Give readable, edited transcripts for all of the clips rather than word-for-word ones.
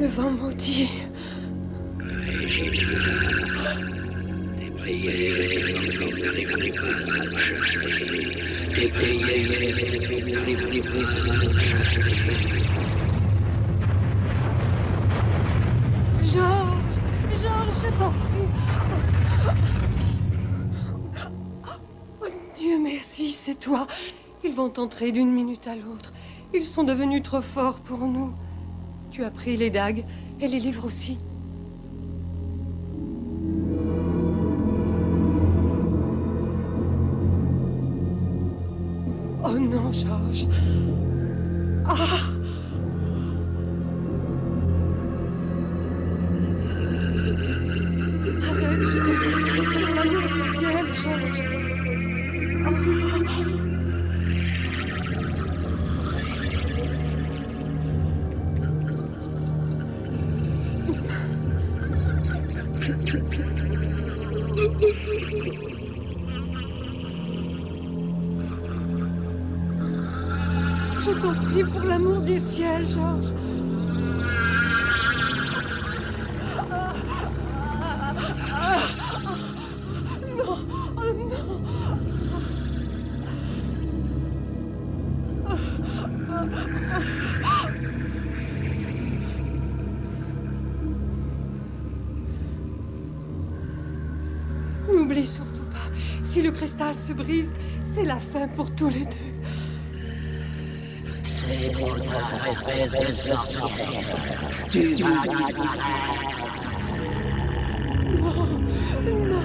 Le vent maudit. Des prières et des fanfares n'arrivent pas à chasser. Des prières et des fanfares n'arrivent pas à chasser. Georges, Georges, je t'en prie. Oh, Dieu merci, c'est toi. Ils vont entrer d'une minute à l'autre. Ils sont devenus trop forts pour nous. Tu as pris les dagues et les livres aussi. Oh non, Georges. Ah! Arrête, je te prie, pour l'amour du ciel, Georges. Je t'en prie, pour l'amour du ciel, Georges. Non, oh non. N'oublie surtout pas, si le cristal se brise, c'est la fin pour tous les deux. C'est trop tard, espèce de sorcière. Tu vas disparaître. Non, non, non!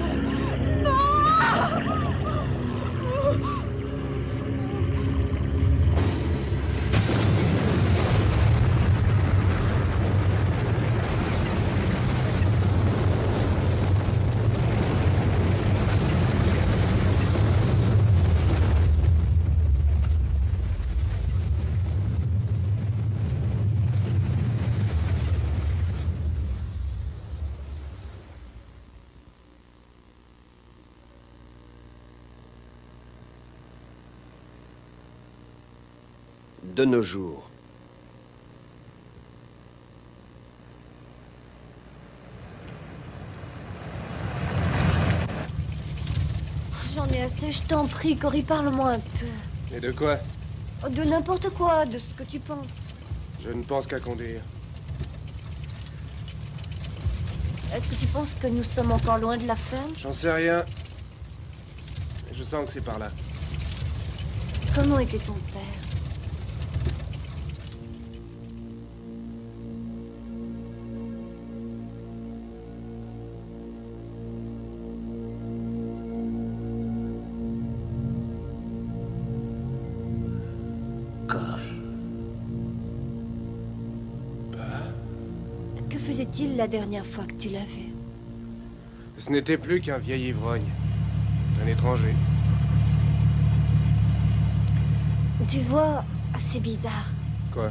De nos jours. J'en ai assez, je t'en prie, Cory, parle-moi un peu. Et de quoi? De n'importe quoi, de ce que tu penses. Je ne pense qu'à conduire. Est-ce que tu penses que nous sommes encore loin de la ferme? J'en sais rien. Je sens que c'est par là. Comment était ton père? Que faisait-il la dernière fois que tu l'as vu? Ce n'était plus qu'un vieil ivrogne. Un étranger. Tu vois, c'est bizarre. Quoi?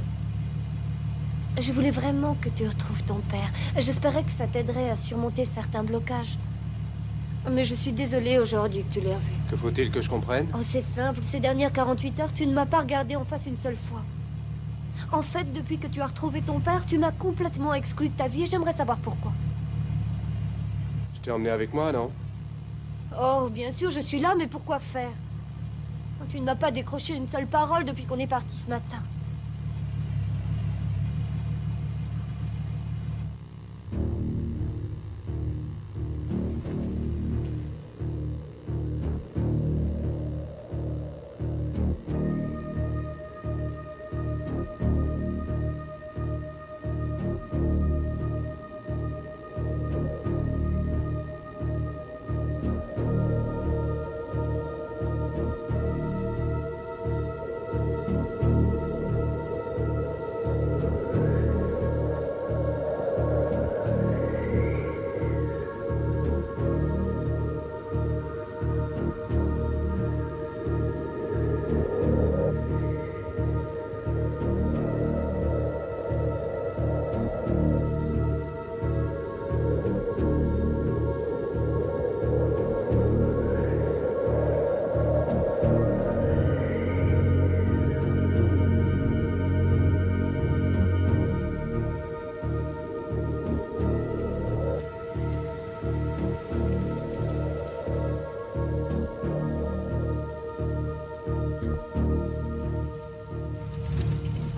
Je voulais vraiment que tu retrouves ton père. J'espérais que ça t'aiderait à surmonter certains blocages. Mais je suis désolée aujourd'hui que tu l'aies revu. Que faut-il que je comprenne? Oh, c'est simple. Ces dernières 48 heures, tu ne m'as pas regardé en face une seule fois. En fait, depuis que tu as retrouvé ton père, tu m'as complètement exclu de ta vie et j'aimerais savoir pourquoi. Je t'ai emmené avec moi, non? Oh, bien sûr, je suis là, mais pourquoi faire? Tu ne m'as pas décroché une seule parole depuis qu'on est parti ce matin.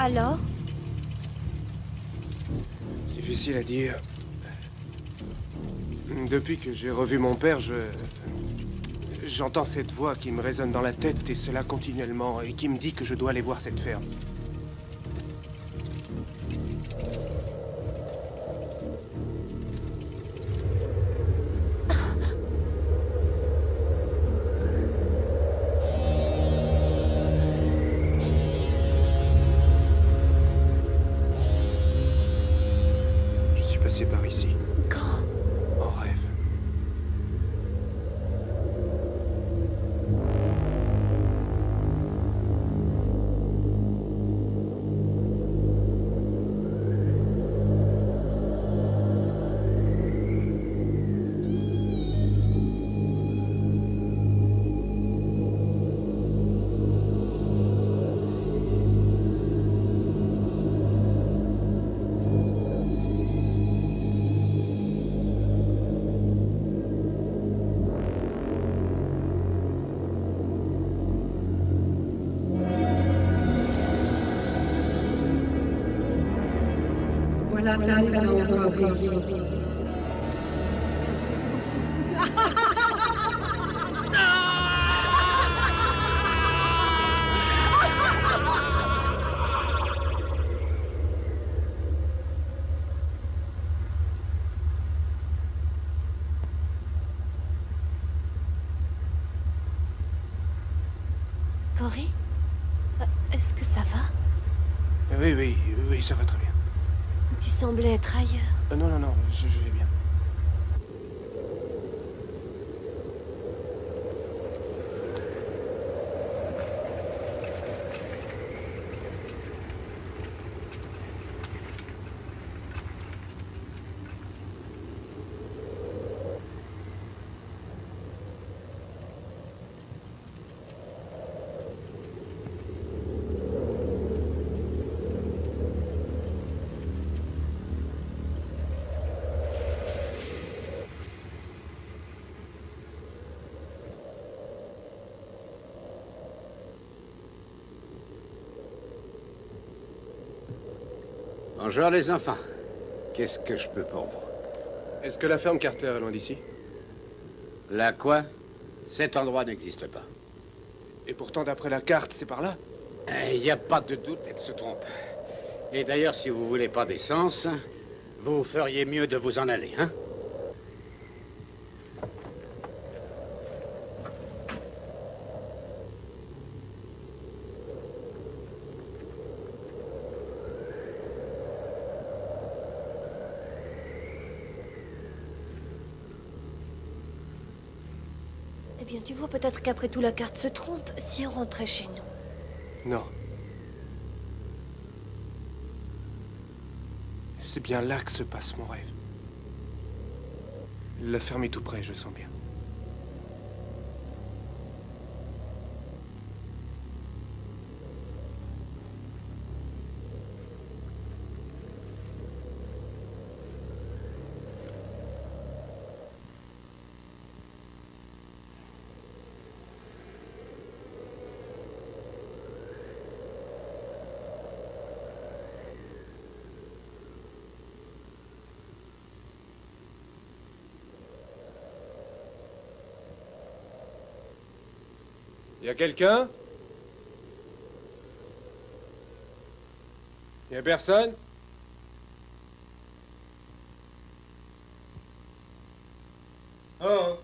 Alors? Difficile à dire. Depuis que j'ai revu mon père, j'entends cette voix qui me résonne dans la tête, et cela continuellement, et qui me dit que je dois aller voir cette ferme. Je suis passé par ici. Quand? En rêve. Voilà ta maison, Cory. Cory? Est-ce que ça va? Oui, ça va très bien. Tu semblais être ailleurs. Non, je vais bien. Bonjour les enfants. Qu'est-ce que je peux pour vous? Est-ce que la ferme Carter est loin d'ici? La quoi? Cet endroit n'existe pas. Et pourtant, d'après la carte, c'est par là? Il n'y a pas de doute, elle se trompe. Et d'ailleurs, si vous voulez pas d'essence, vous feriez mieux de vous en aller, hein? Eh bien, tu vois, peut-être qu'après tout, la carte se trompe si on rentrait chez nous. Non. C'est bien là que se passe mon rêve. La ferme est tout près, je sens bien. Y a quelqu'un? Y a personne? Oh.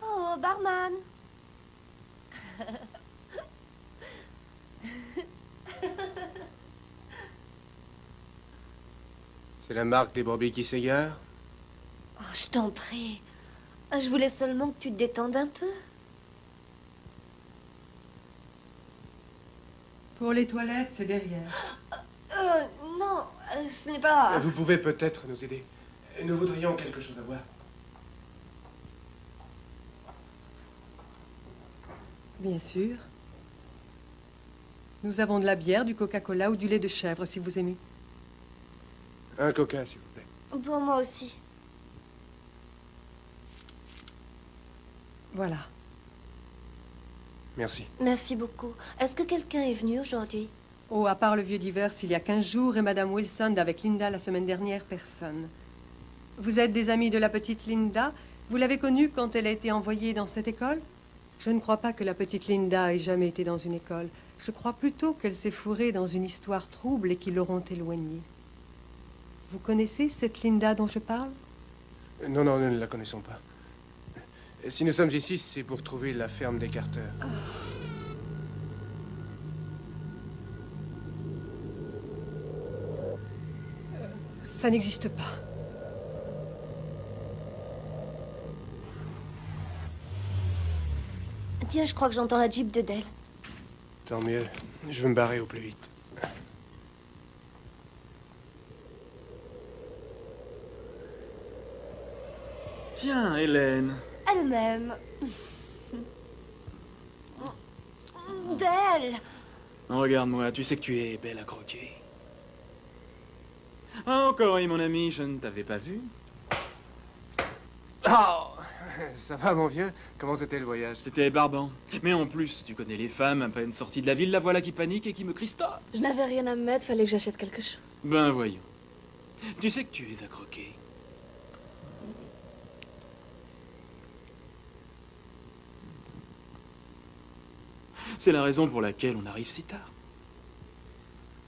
Oh, barman! C'est la marque des brebis qui s'égarent? Oh, je t'en prie. Je voulais seulement que tu te détendes un peu. Pour les toilettes, c'est derrière. Non, ce n'est pas... Vous pouvez peut-être nous aider. Nous voudrions quelque chose à boire. Bien sûr. Nous avons de la bière, du Coca-Cola ou du lait de chèvre, si vous aimez. Un coca, s'il vous plaît. Pour moi aussi. Voilà. Merci. Merci beaucoup. Est-ce que quelqu'un est venu aujourd'hui? Oh, à part le vieux Divers, il y a 15 jours, et Madame Wilson avec Linda la semaine dernière, personne. Vous êtes des amis de la petite Linda? Vous l'avez connue quand elle a été envoyée dans cette école? Je ne crois pas que la petite Linda ait jamais été dans une école. Je crois plutôt qu'elle s'est fourrée dans une histoire trouble et qui l'auront éloignée. Vous connaissez cette Linda dont je parle? Non, non, nous ne la connaissons pas. Si nous sommes ici, c'est pour trouver la ferme des Carter. Ça n'existe pas. Tiens, je crois que j'entends la Jeep de Dell. Tant mieux. Je veux me barrer au plus vite. Tiens, Hélène. Elle-même. Dell! Regarde-moi, tu sais que tu es belle à croquer. Ah, Cory, mon ami, je ne t'avais pas vu. Oh! Ça va, mon vieux? Comment c'était le voyage? C'était barbant. Mais en plus, tu connais les femmes, à peine sorties de la ville, la voilà qui panique et qui me cristale. Je n'avais rien à me mettre, fallait que j'achète quelque chose. Ben voyons. Tu sais que tu es à croquer. C'est la raison pour laquelle on arrive si tard.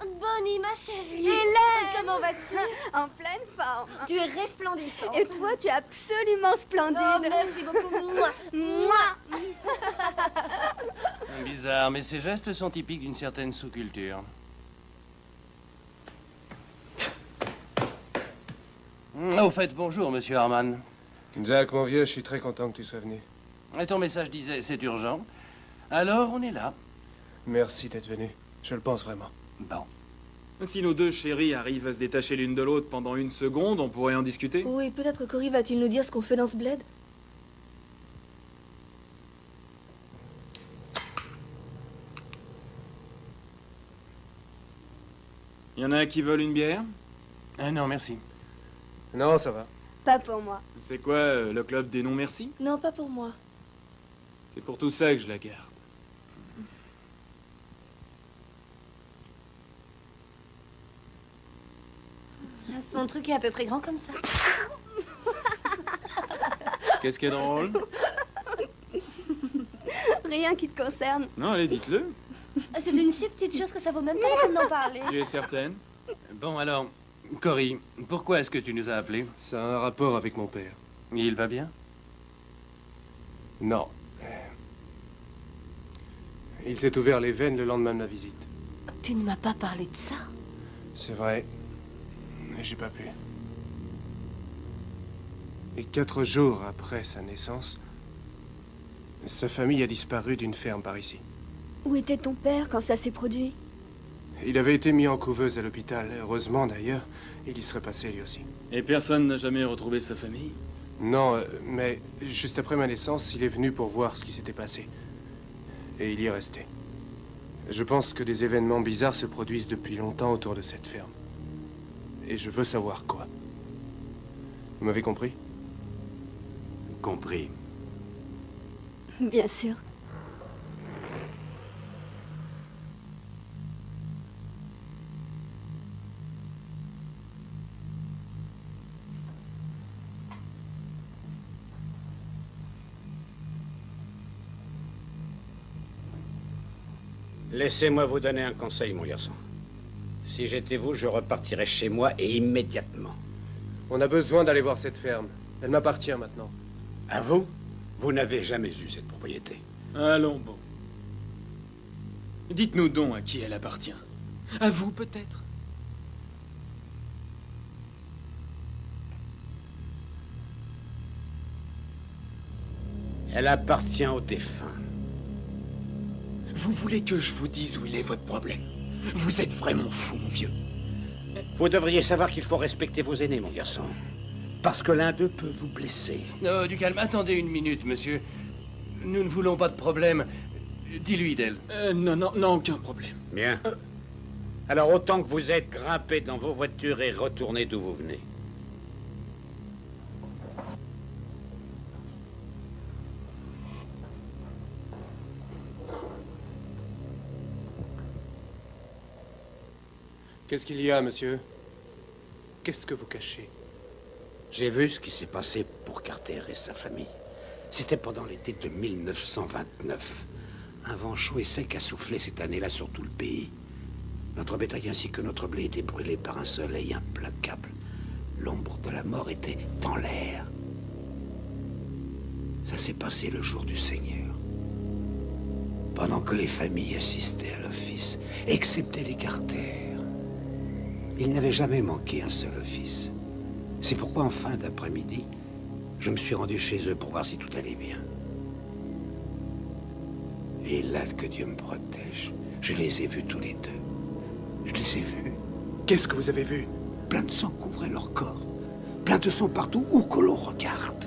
Bonnie, ma chérie! Hélène! Comment vas-tu? En pleine forme. Tu es resplendissante. Et toi, tu es absolument splendide. Oh, merci beaucoup. Mouah. Mouah. Bizarre, mais ces gestes sont typiques d'une certaine sous-culture. Au fait, bonjour, monsieur Harman. Jack, mon vieux, je suis très content que tu sois venu. Et ton message disait, c'est urgent. Alors, on est là. Merci d'être venu. Je le pense vraiment. Bon. Si nos deux chéris arrivent à se détacher l'une de l'autre pendant une seconde, on pourrait en discuter. Oui, peut-être Cory va-t-il nous dire ce qu'on fait dans ce bled? Y en a qui veulent une bière? Non, merci. Non, ça va. Pas pour moi. C'est quoi, le club des non-merci? Non, pas pour moi. C'est pour tout ça que je la garde. Son truc est à peu près grand comme ça. Qu'est-ce qui est drôle? Rien qui te concerne. Non, allez, dites-le. C'est une si petite chose que ça vaut même pas la peine d'en parler. Tu es certaine? Bon, alors, Cory, pourquoi est-ce que tu nous as appelés? Ça a un rapport avec mon père. Il va bien? Non. Il s'est ouvert les veines le lendemain de ma visite. Tu ne m'as pas parlé de ça? C'est vrai. Mais j'ai pas pu. Et 4 jours après sa naissance, sa famille a disparu d'une ferme par ici. Où était ton père quand ça s'est produit? Il avait été mis en couveuse à l'hôpital. Heureusement, d'ailleurs, il y serait passé lui aussi. Et personne n'a jamais retrouvé sa famille? Non, mais juste après ma naissance, il est venu pour voir ce qui s'était passé. Et il y est resté. Je pense que des événements bizarres se produisent depuis longtemps autour de cette ferme. Et je veux savoir quoi. Vous m'avez compris? Compris. Bien sûr. Laissez-moi vous donner un conseil, mon garçon. Si j'étais vous, je repartirais chez moi et immédiatement. On a besoin d'aller voir cette ferme. Elle m'appartient maintenant. À vous? Vous n'avez jamais eu cette propriété. Allons bon. Dites-nous donc à qui elle appartient. À vous, peut-être? Elle appartient aux défunts. Vous voulez que je vous dise où il est votre problème? Vous êtes vraiment fou, mon vieux. Vous devriez savoir qu'il faut respecter vos aînés, mon garçon. Parce que l'un d'eux peut vous blesser. Du calme. Attendez une minute, monsieur. Nous ne voulons pas de problème. Dis-lui d'elle. Non, non, non, aucun problème. Bien. Alors autant que vous êtes, grimpez dans vos voitures et retournez d'où vous venez. Qu'est-ce qu'il y a, monsieur? Qu'est-ce que vous cachez? J'ai vu ce qui s'est passé pour Carter et sa famille. C'était pendant l'été de 1929. Un vent chaud et sec a soufflé cette année-là sur tout le pays. Notre bétail ainsi que notre blé étaient brûlés par un soleil implacable. L'ombre de la mort était dans l'air. Ça s'est passé le jour du Seigneur. Pendant que les familles assistaient à l'office, excepté les Carter. Il n'avait jamais manqué un seul office. C'est pourquoi en fin d'après-midi, je me suis rendu chez eux pour voir si tout allait bien. Et là, que Dieu me protège, je les ai vus tous les deux. Je les ai vus. Qu'est-ce que vous avez vu? Plein de sang couvrait leur corps. Plein de sang partout où que l'on regarde.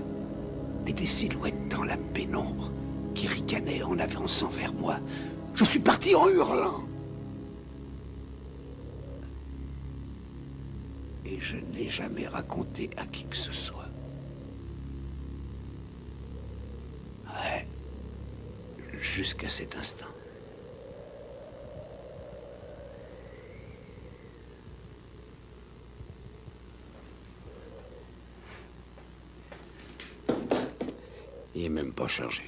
Des silhouettes dans la pénombre qui ricanaient en avançant vers moi. Je suis parti en hurlant. Et je n'ai jamais raconté à qui que ce soit. Ouais. Jusqu'à cet instant. Il n'est même pas chargé.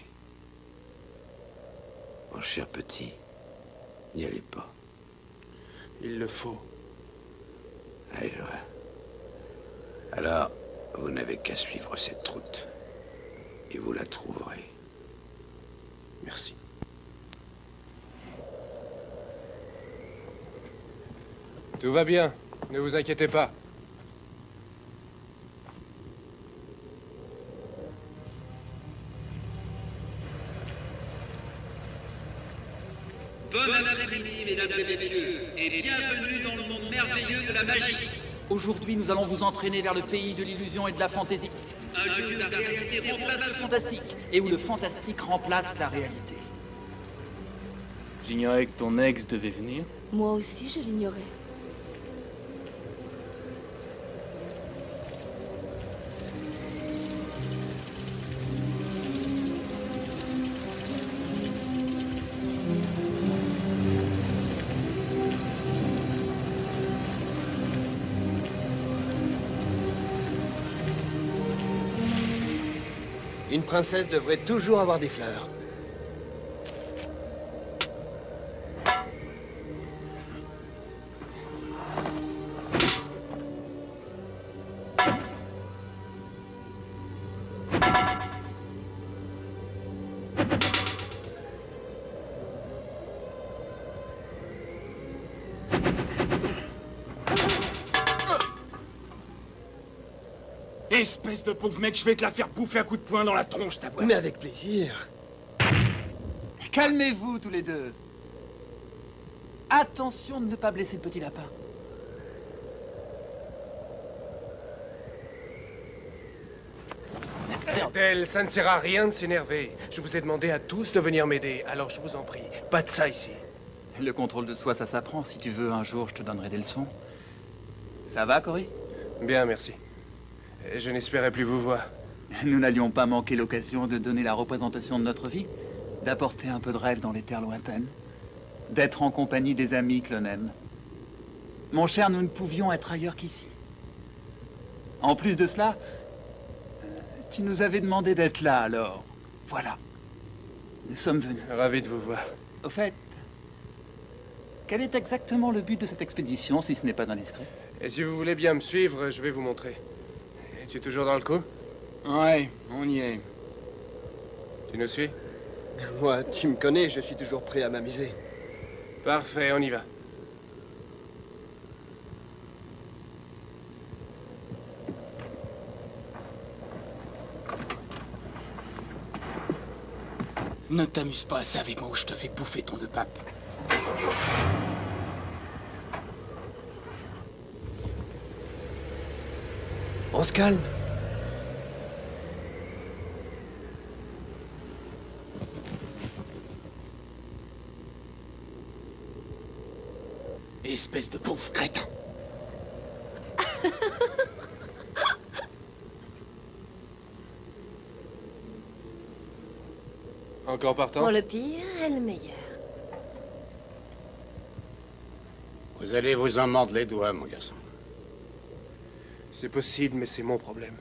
Mon cher petit, n'y allez pas. Il le faut. Allez, je vois. Alors, vous n'avez qu'à suivre cette route. Et vous la trouverez. Merci. Tout va bien. Ne vous inquiétez pas. Bon après-midi, mesdames et messieurs, et bienvenue dans le monde merveilleux de la magie. Aujourd'hui, nous allons vous entraîner vers le pays de l'illusion et de la fantaisie. Un lieu où la réalité remplace le Fantastique, et où le fantastique remplace la réalité. J'ignorais que ton ex devait venir. Moi aussi, je l'ignorais. Une princesse devrait toujours avoir des fleurs. Espèce de pauvre mec, je vais te la faire bouffer à coups de poing dans la tronche, ta voix. Mais avec plaisir. Calmez-vous tous les deux. Attention de ne pas blesser le petit lapin. Del, ça ne sert à rien de s'énerver. Je vous ai demandé à tous de venir m'aider, alors je vous en prie. Pas de ça ici. Le contrôle de soi, ça s'apprend. Si tu veux, un jour, je te donnerai des leçons. Ça va, Cory? Bien, merci. Je n'espérais plus vous voir. Nous n'allions pas manquer l'occasion de donner la représentation de notre vie, d'apporter un peu de rêve dans les terres lointaines, d'être en compagnie des amis que l'on aime. Mon cher, nous ne pouvions être ailleurs qu'ici. En plus de cela, tu nous avais demandé d'être là, alors voilà. Nous sommes venus. Ravi de vous voir. Au fait, quel est exactement le but de cette expédition, si ce n'est pas indiscret? Et si vous voulez bien me suivre, je vais vous montrer. Tu es toujours dans le coup? Ouais, on y est. Tu nous suis? Moi, tu me connais, je suis toujours prêt à m'amuser. Parfait, on y va. Ne t'amuse pas assez avec moi ou je te fais bouffer ton nœud pape. On se calme. Espèce de pauvre crétin. Encore partant? Pour le pire et le meilleur. Vous allez vous en mordre les doigts, mon garçon. C'est possible, mais c'est mon problème.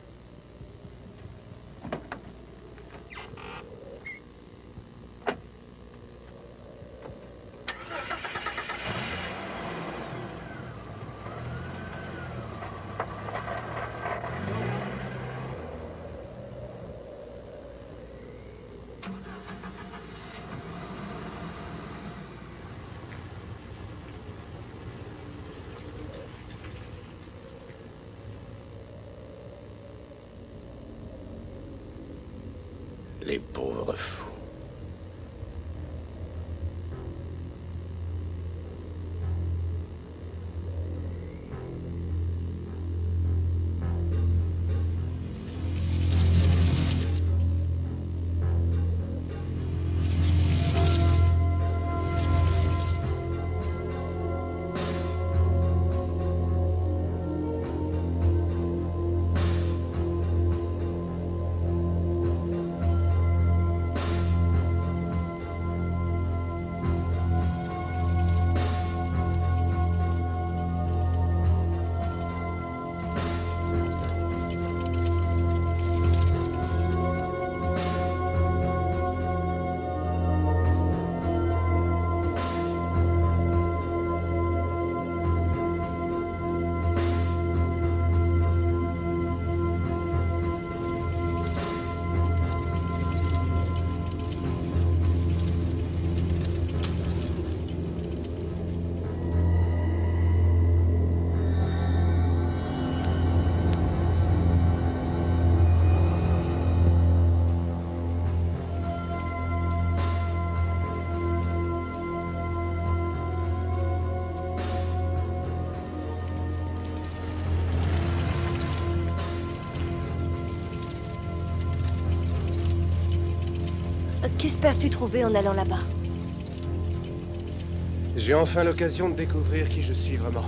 Les pauvres fous. Qu'espères-tu trouver en allant là-bas? J'ai enfin l'occasion de découvrir qui je suis vraiment.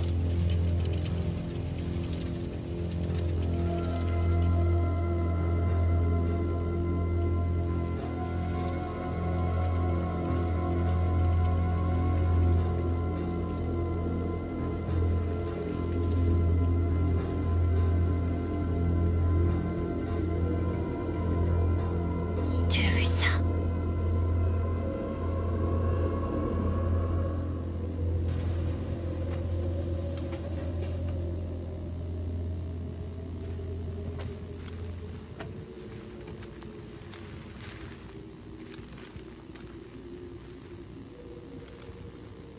Tu as vu ça?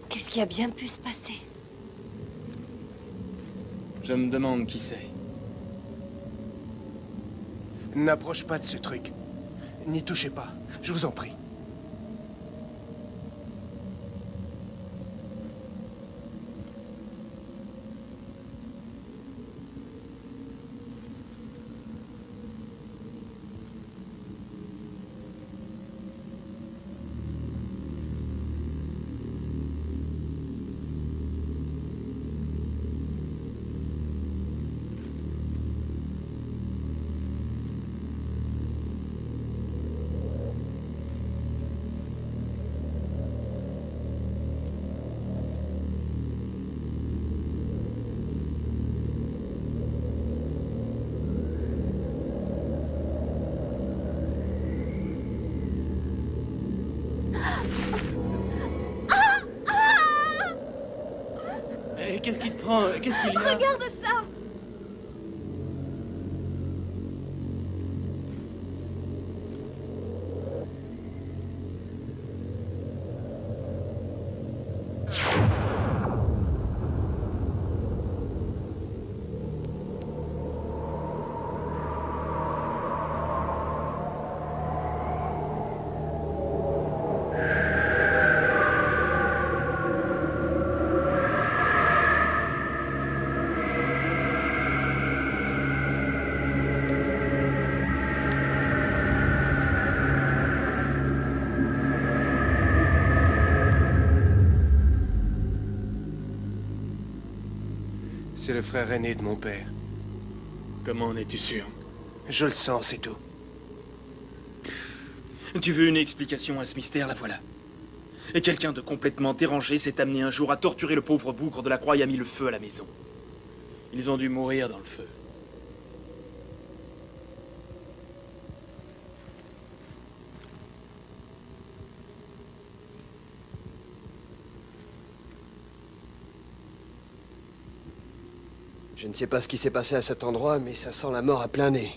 Qu'est-ce qui a bien pu se passer? Je me demande qui c'est. N'approche pas de ce truc. N'y touchez pas, je vous en prie. Mais qu'est-ce qui te prend? Qu'est-ce qu'il y a? Regarde ça! C'est le frère aîné de mon père. Comment en es-tu sûr? Je le sens, c'est tout. Tu veux une explication à ce mystère, la voilà. Et quelqu'un de complètement dérangé s'est amené un jour à torturer le pauvre bougre de la croix et a mis le feu à la maison. Ils ont dû mourir dans le feu. Je ne sais pas ce qui s'est passé à cet endroit, mais ça sent la mort à plein nez.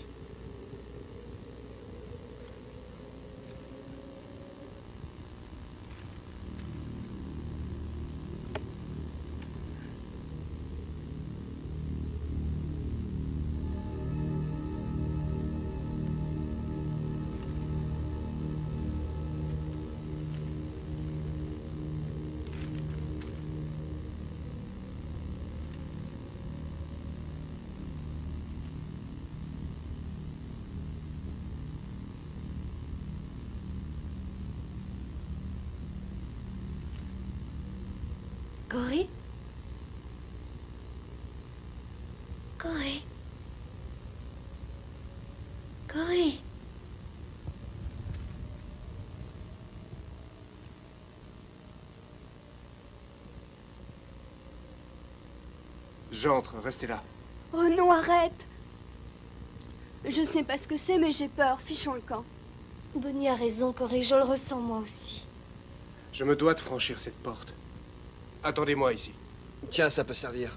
Cory? Cory? Cory? J'entre, restez là. Oh non, arrête! Je sais pas ce que c'est, mais j'ai peur. Fichons le camp. Bonnie a raison, Cory, je le ressens moi aussi. Je me dois de franchir cette porte. Attendez-moi ici. Tiens, ça peut servir.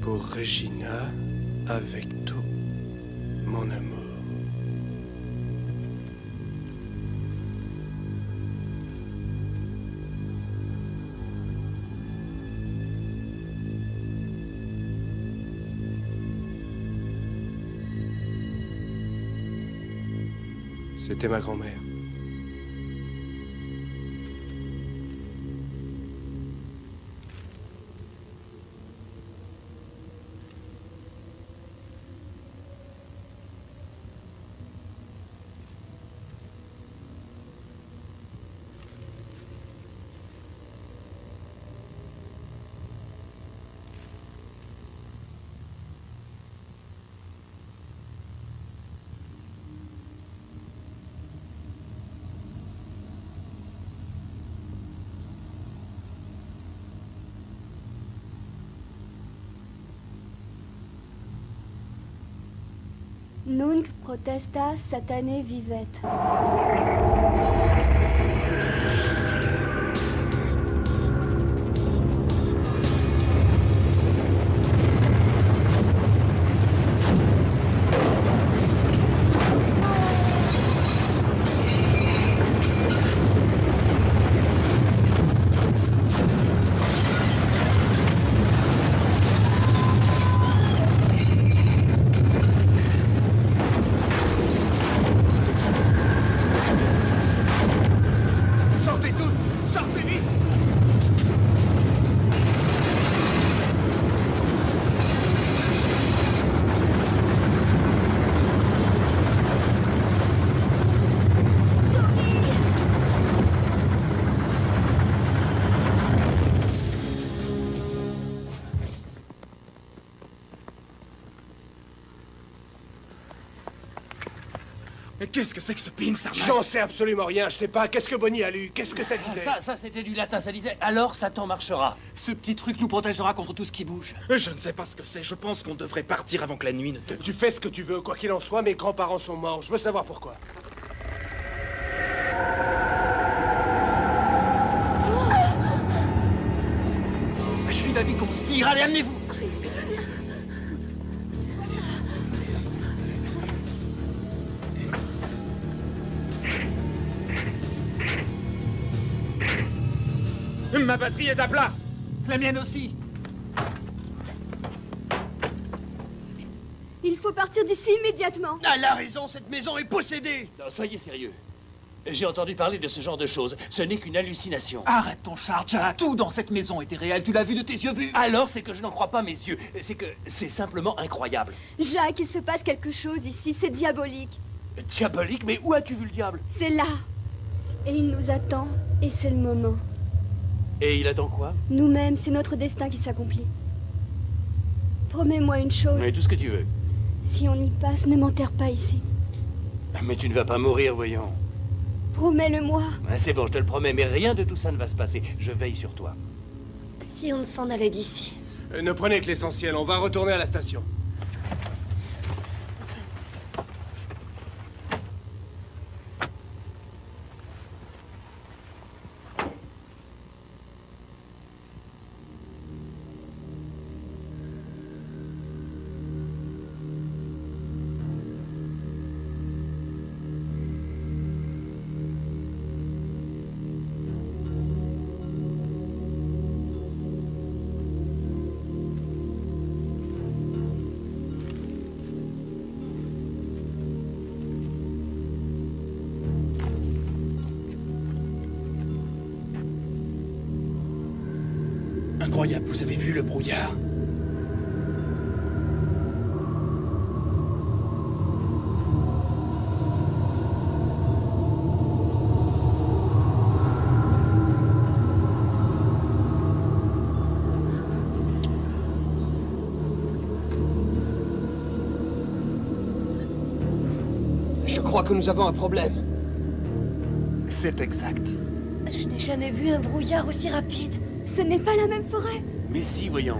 Pour Regina, avec tout mon amour. C'était ma grand-mère. Nunc protesta satane vivet. Mais qu'est-ce que c'est que ce pin, ça? J'en sais absolument rien, je sais pas. Qu'est-ce que Bonnie a lu? Qu'est-ce que ça disait? Ça c'était du latin, ça disait « Alors Satan marchera ». Ce petit truc nous protégera contre tout ce qui bouge. Je ne sais pas ce que c'est, je pense qu'on devrait partir avant que la nuit ne te... Tu fais ce que tu veux, quoi qu'il en soit, mes grands-parents sont morts. Je veux savoir pourquoi. tire, allez, amenez-vous. Ma batterie est à plat. La mienne aussi. Il faut partir d'ici immédiatement. Elle a raison, cette maison est possédée. Non, soyez sérieux. J'ai entendu parler de ce genre de choses. Ce n'est qu'une hallucination. Arrête ton char, Jack. Tout dans cette maison était réel. Tu l'as vu de tes yeux vus. Alors, c'est que je n'en crois pas mes yeux. C'est que c'est simplement incroyable. Jacques, il se passe quelque chose ici. C'est diabolique. Diabolique? Mais où as-tu vu le diable? C'est là. Et il nous attend. Et c'est le moment. Et il attend quoi? Nous-mêmes, c'est notre destin qui s'accomplit. Promets-moi une chose. Mais tout ce que tu veux. Si on y passe, ne m'enterre pas ici. Mais tu ne vas pas mourir, voyons. Promets-le-moi. C'est bon, je te le promets, mais rien de tout ça ne va se passer. Je veille sur toi. Si on s'en allait d'ici. Ne prenez que l'essentiel, on va retourner à la station. Incroyable, vous avez vu le brouillard? Je crois que nous avons un problème. C'est exact. Je n'ai jamais vu un brouillard aussi rapide. Ce n'est pas la même forêt. Mais si, voyons.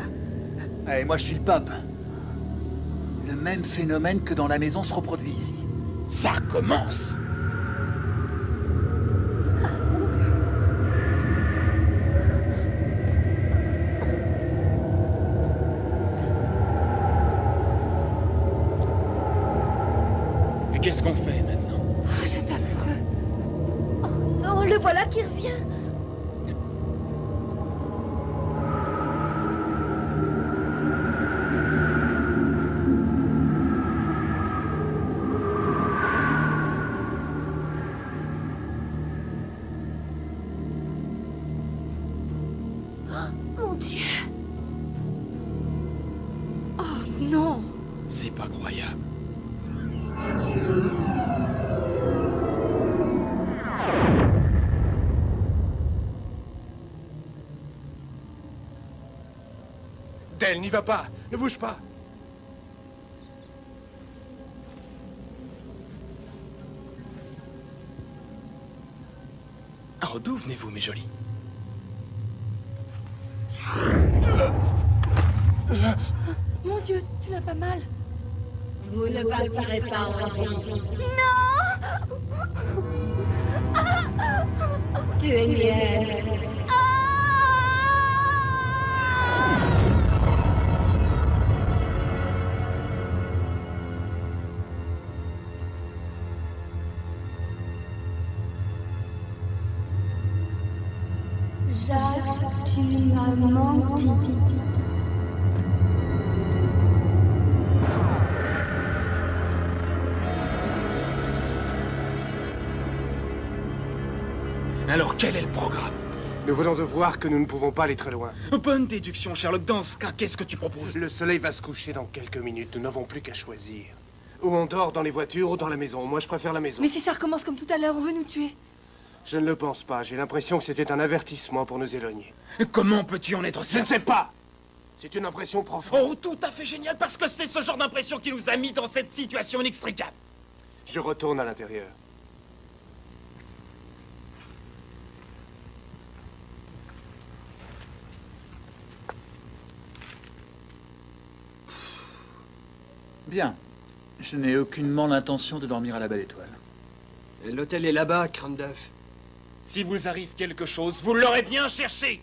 Et moi, je suis le pape. Le même phénomène que dans la maison se reproduit ici. Ça recommence. Et qu'est-ce qu'on fait maintenant? Oh, c'est affreux. Oh non, le voilà qui revient. Mon Dieu. Oh non. C'est pas croyable. Del, n'y va pas. Ne bouge pas. Oh, d'où venez-vous, mes jolis? Mon Dieu, tu n'as pas mal. Vous ne partirez pas en vie. Tu es mienne. Jacques, tu m'as menti. Alors, quel est le programme? Nous venons de voir que nous ne pouvons pas aller très loin. Bonne déduction, Sherlock. Dans ce cas, qu'est-ce que tu proposes? Le soleil va se coucher dans quelques minutes. Nous n'avons plus qu'à choisir. Ou on dort dans les voitures ou dans la maison. Moi, je préfère la maison. Mais si ça recommence comme tout à l'heure, on veut nous tuer. Je ne le pense pas. J'ai l'impression que c'était un avertissement pour nous éloigner. Comment peux-tu en être Je certain? ne sais pas. C'est une impression profonde. Oh, tout à fait génial, parce que c'est ce genre d'impression qui nous a mis dans cette situation inextricable. Je retourne à l'intérieur. Bien. Je n'ai aucunement l'intention de dormir à la Belle Étoile. L'hôtel est là-bas, crâne d'œuf. Si vous arrive quelque chose, vous l'aurez bien cherché.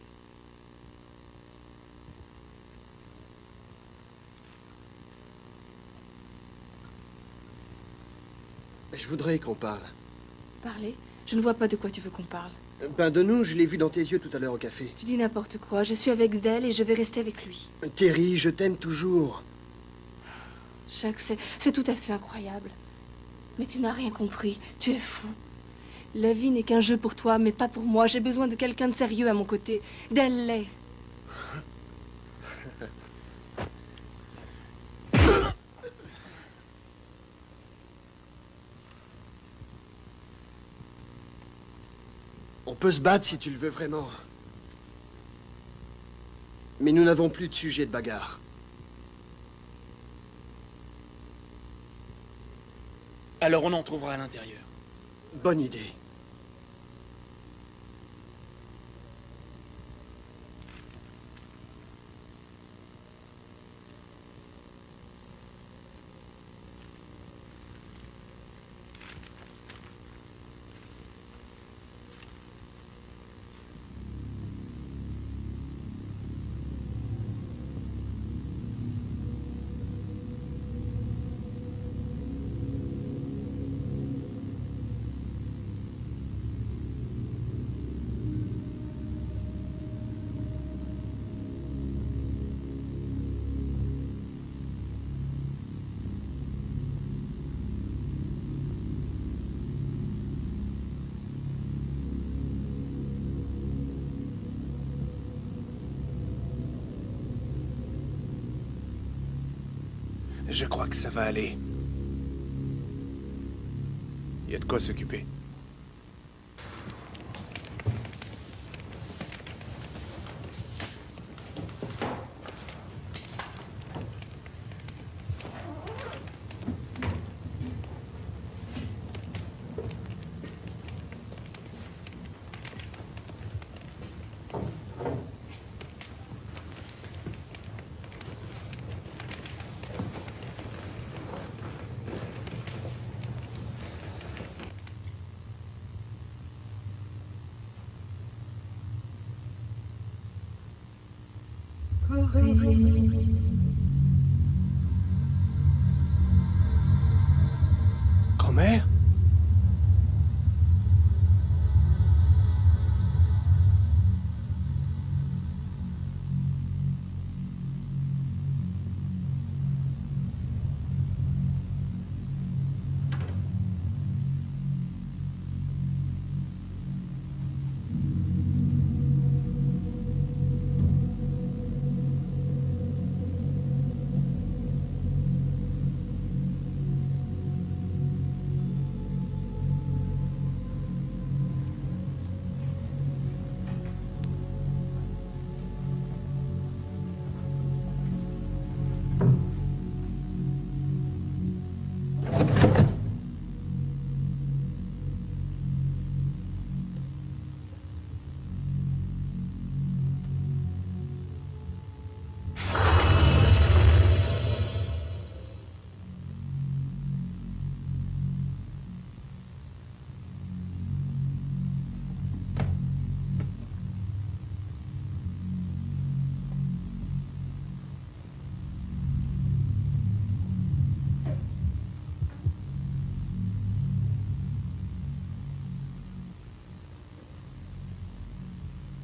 Je voudrais qu'on parle. Parler? Je ne vois pas de quoi tu veux qu'on parle. Ben de nous, je l'ai vu dans tes yeux tout à l'heure au café. Tu dis n'importe quoi. Je suis avec Dell et je vais rester avec lui. Terry, je t'aime toujours. Chuck, c'est tout à fait incroyable. Mais tu n'as rien compris. Tu es fou. La vie n'est qu'un jeu pour toi, mais pas pour moi. J'ai besoin de quelqu'un de sérieux à mon côté. Dell l'est. On peut se battre si tu le veux vraiment. Mais nous n'avons plus de sujet de bagarre. Alors on en trouvera à l'intérieur. Bonne idée. Je crois que ça va aller. Il y a de quoi s'occuper. Grand-mère?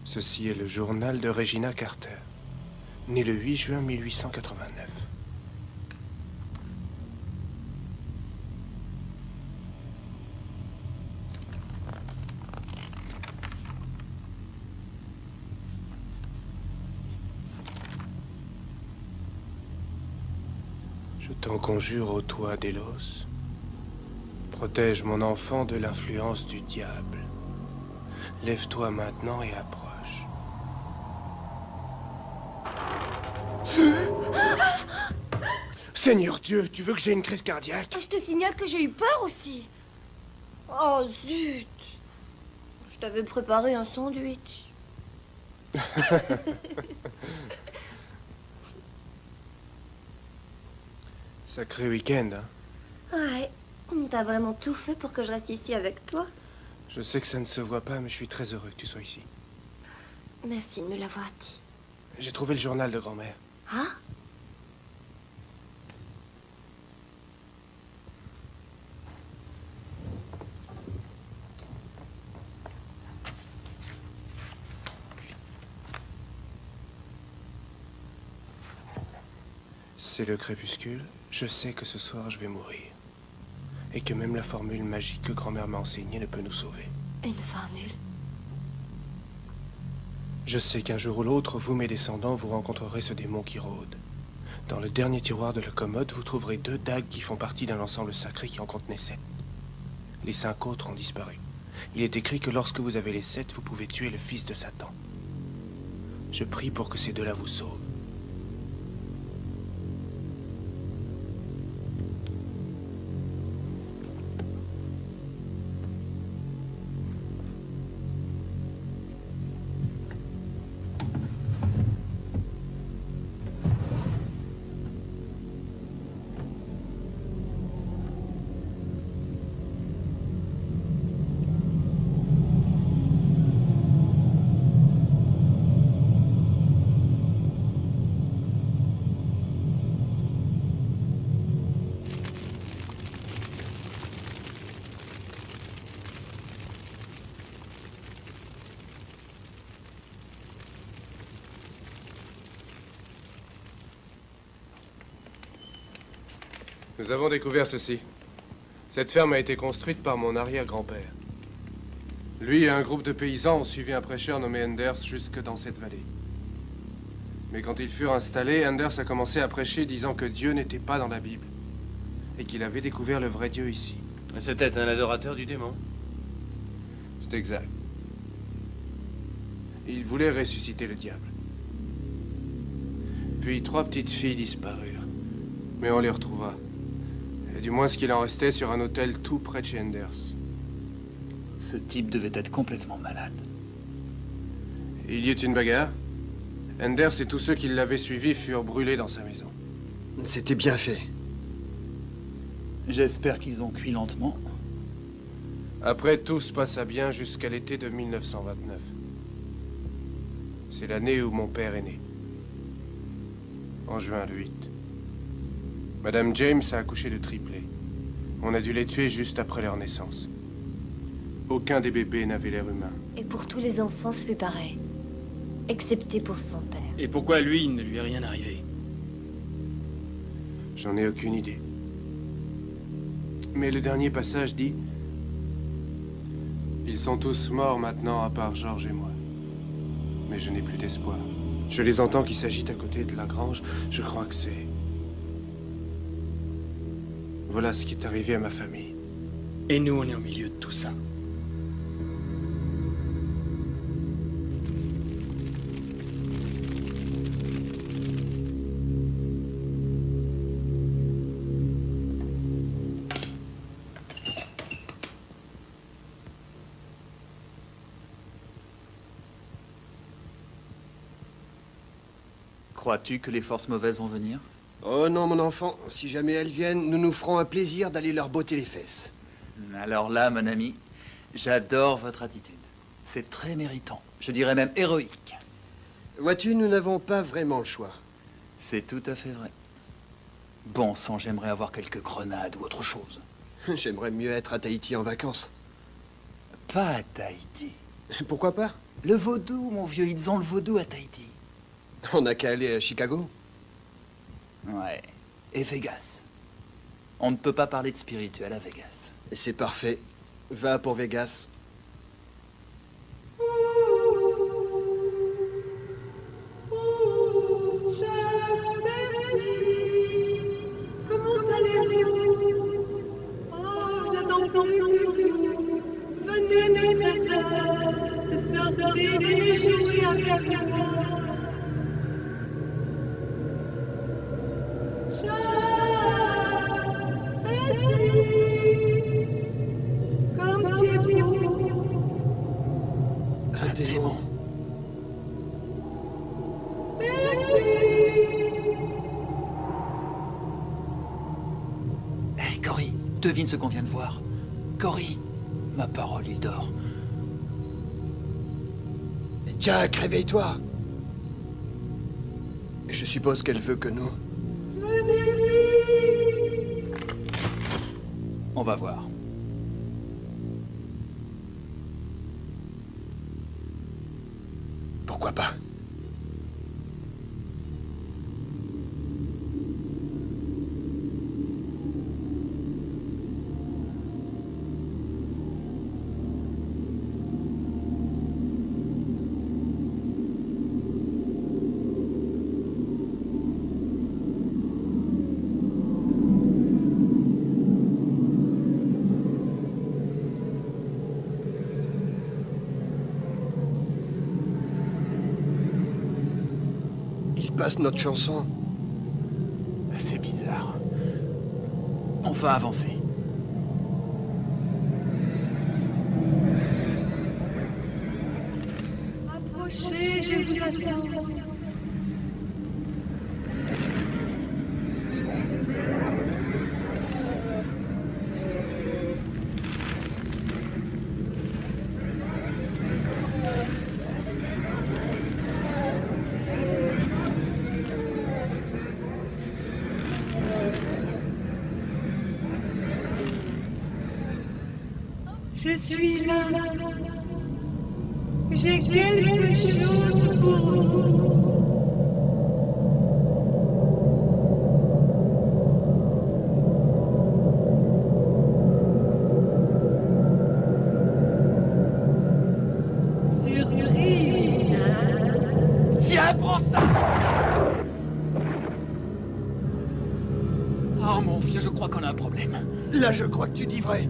Ceci est le journal de Regina Carter, née le 8 juin 1889. Je t'en conjure au toit d'Élos. Protège mon enfant de l'influence du diable. Lève-toi maintenant et approche. Seigneur Dieu, tu veux que j'ai une crise cardiaque? Je te signale que j'ai eu peur aussi. Oh zut. Je t'avais préparé un sandwich. Sacré week-end, hein? Ouais. T'as vraiment tout fait pour que je reste ici avec toi? Je sais que ça ne se voit pas, mais je suis très heureux que tu sois ici. Merci de me l'avoir dit. J'ai trouvé le journal de grand-mère. Ah? C'est le crépuscule. Je sais que ce soir, je vais mourir. Et que même la formule magique que grand-mère m'a enseignée ne peut nous sauver. Une formule? Je sais qu'un jour ou l'autre, vous, mes descendants, vous rencontrerez ce démon qui rôde. Dans le dernier tiroir de la commode, vous trouverez 2 dagues qui font partie d'un ensemble sacré qui en contenait 7. Les 5 autres ont disparu. Il est écrit que lorsque vous avez les 7, vous pouvez tuer le fils de Satan. Je prie pour que ces 2-là vous sauvent. Nous avons découvert ceci. Cette ferme a été construite par mon arrière-grand-père. Lui et un groupe de paysans ont suivi un prêcheur nommé Anders jusque dans cette vallée. Mais quand ils furent installés, Anders a commencé à prêcher disant que Dieu n'était pas dans la Bible et qu'il avait découvert le vrai Dieu ici. C'était un adorateur du démon. C'est exact. Il voulait ressusciter le diable. Puis 3 petites filles disparurent. Mais on les retrouva. Et du moins ce qu'il en restait sur un hôtel tout près de chez Anders. Ce type devait être complètement malade. Il y eut une bagarre. Anders et tous ceux qui l'avaient suivi furent brûlés dans sa maison. C'était bien fait. J'espère qu'ils ont cuit lentement. Après, tout se passa bien jusqu'à l'été de 1929. C'est l'année où mon père est né. En juin le 8. Madame James a accouché de triplés. On a dû les tuer juste après leur naissance. Aucun des bébés n'avait l'air humain. Et pour tous les enfants, ce fut pareil. Excepté pour son père. Et pourquoi lui, il ne lui est rien arrivé? J'en ai aucune idée. Mais le dernier passage dit... Ils sont tous morts maintenant, à part George et moi. Mais je n'ai plus d'espoir. Je les entends qui s'agitent à côté de la grange. Je crois que c'est... Voilà ce qui est arrivé à ma famille. Et nous, on est au milieu de tout ça. Crois-tu que les forces mauvaises vont venir? Oh non, mon enfant. Si jamais elles viennent, nous nous ferons un plaisir d'aller leur botter les fesses. Alors là, mon ami, j'adore votre attitude. C'est très méritant. Je dirais même héroïque. Vois-tu, nous n'avons pas vraiment le choix. C'est tout à fait vrai. Bon sang, j'aimerais avoir quelques grenades ou autre chose. J'aimerais mieux être à Tahiti en vacances. Pas à Tahiti. Pourquoi pas? Le vaudou, mon vieux, ils ont le vaudou à Tahiti. On n'a qu'à aller à Chicago. Ouais. Et Vegas. On ne peut pas parler de spirituel à Vegas. Et c'est parfait. Va pour Vegas. Comment allez-vous? Oh, j'attends plus. Venez, mes frères, sortez et jouez avec moi. Un démon. Hé, Cory, devine ce qu'on vient de voir. Cory, ma parole, il dort. Jack, réveille-toi. Je suppose qu'elle veut que nous... On va voir. Pourquoi pas? passe notre chanson. C'est bizarre. On va avancer. Approchez, je vous attends. Je suis là. J'ai quelque chose pour vous. Surprise, hein? Tiens, prends ça! Oh mon vieux, je crois qu'on a un problème. Là, je crois que tu dis vrai.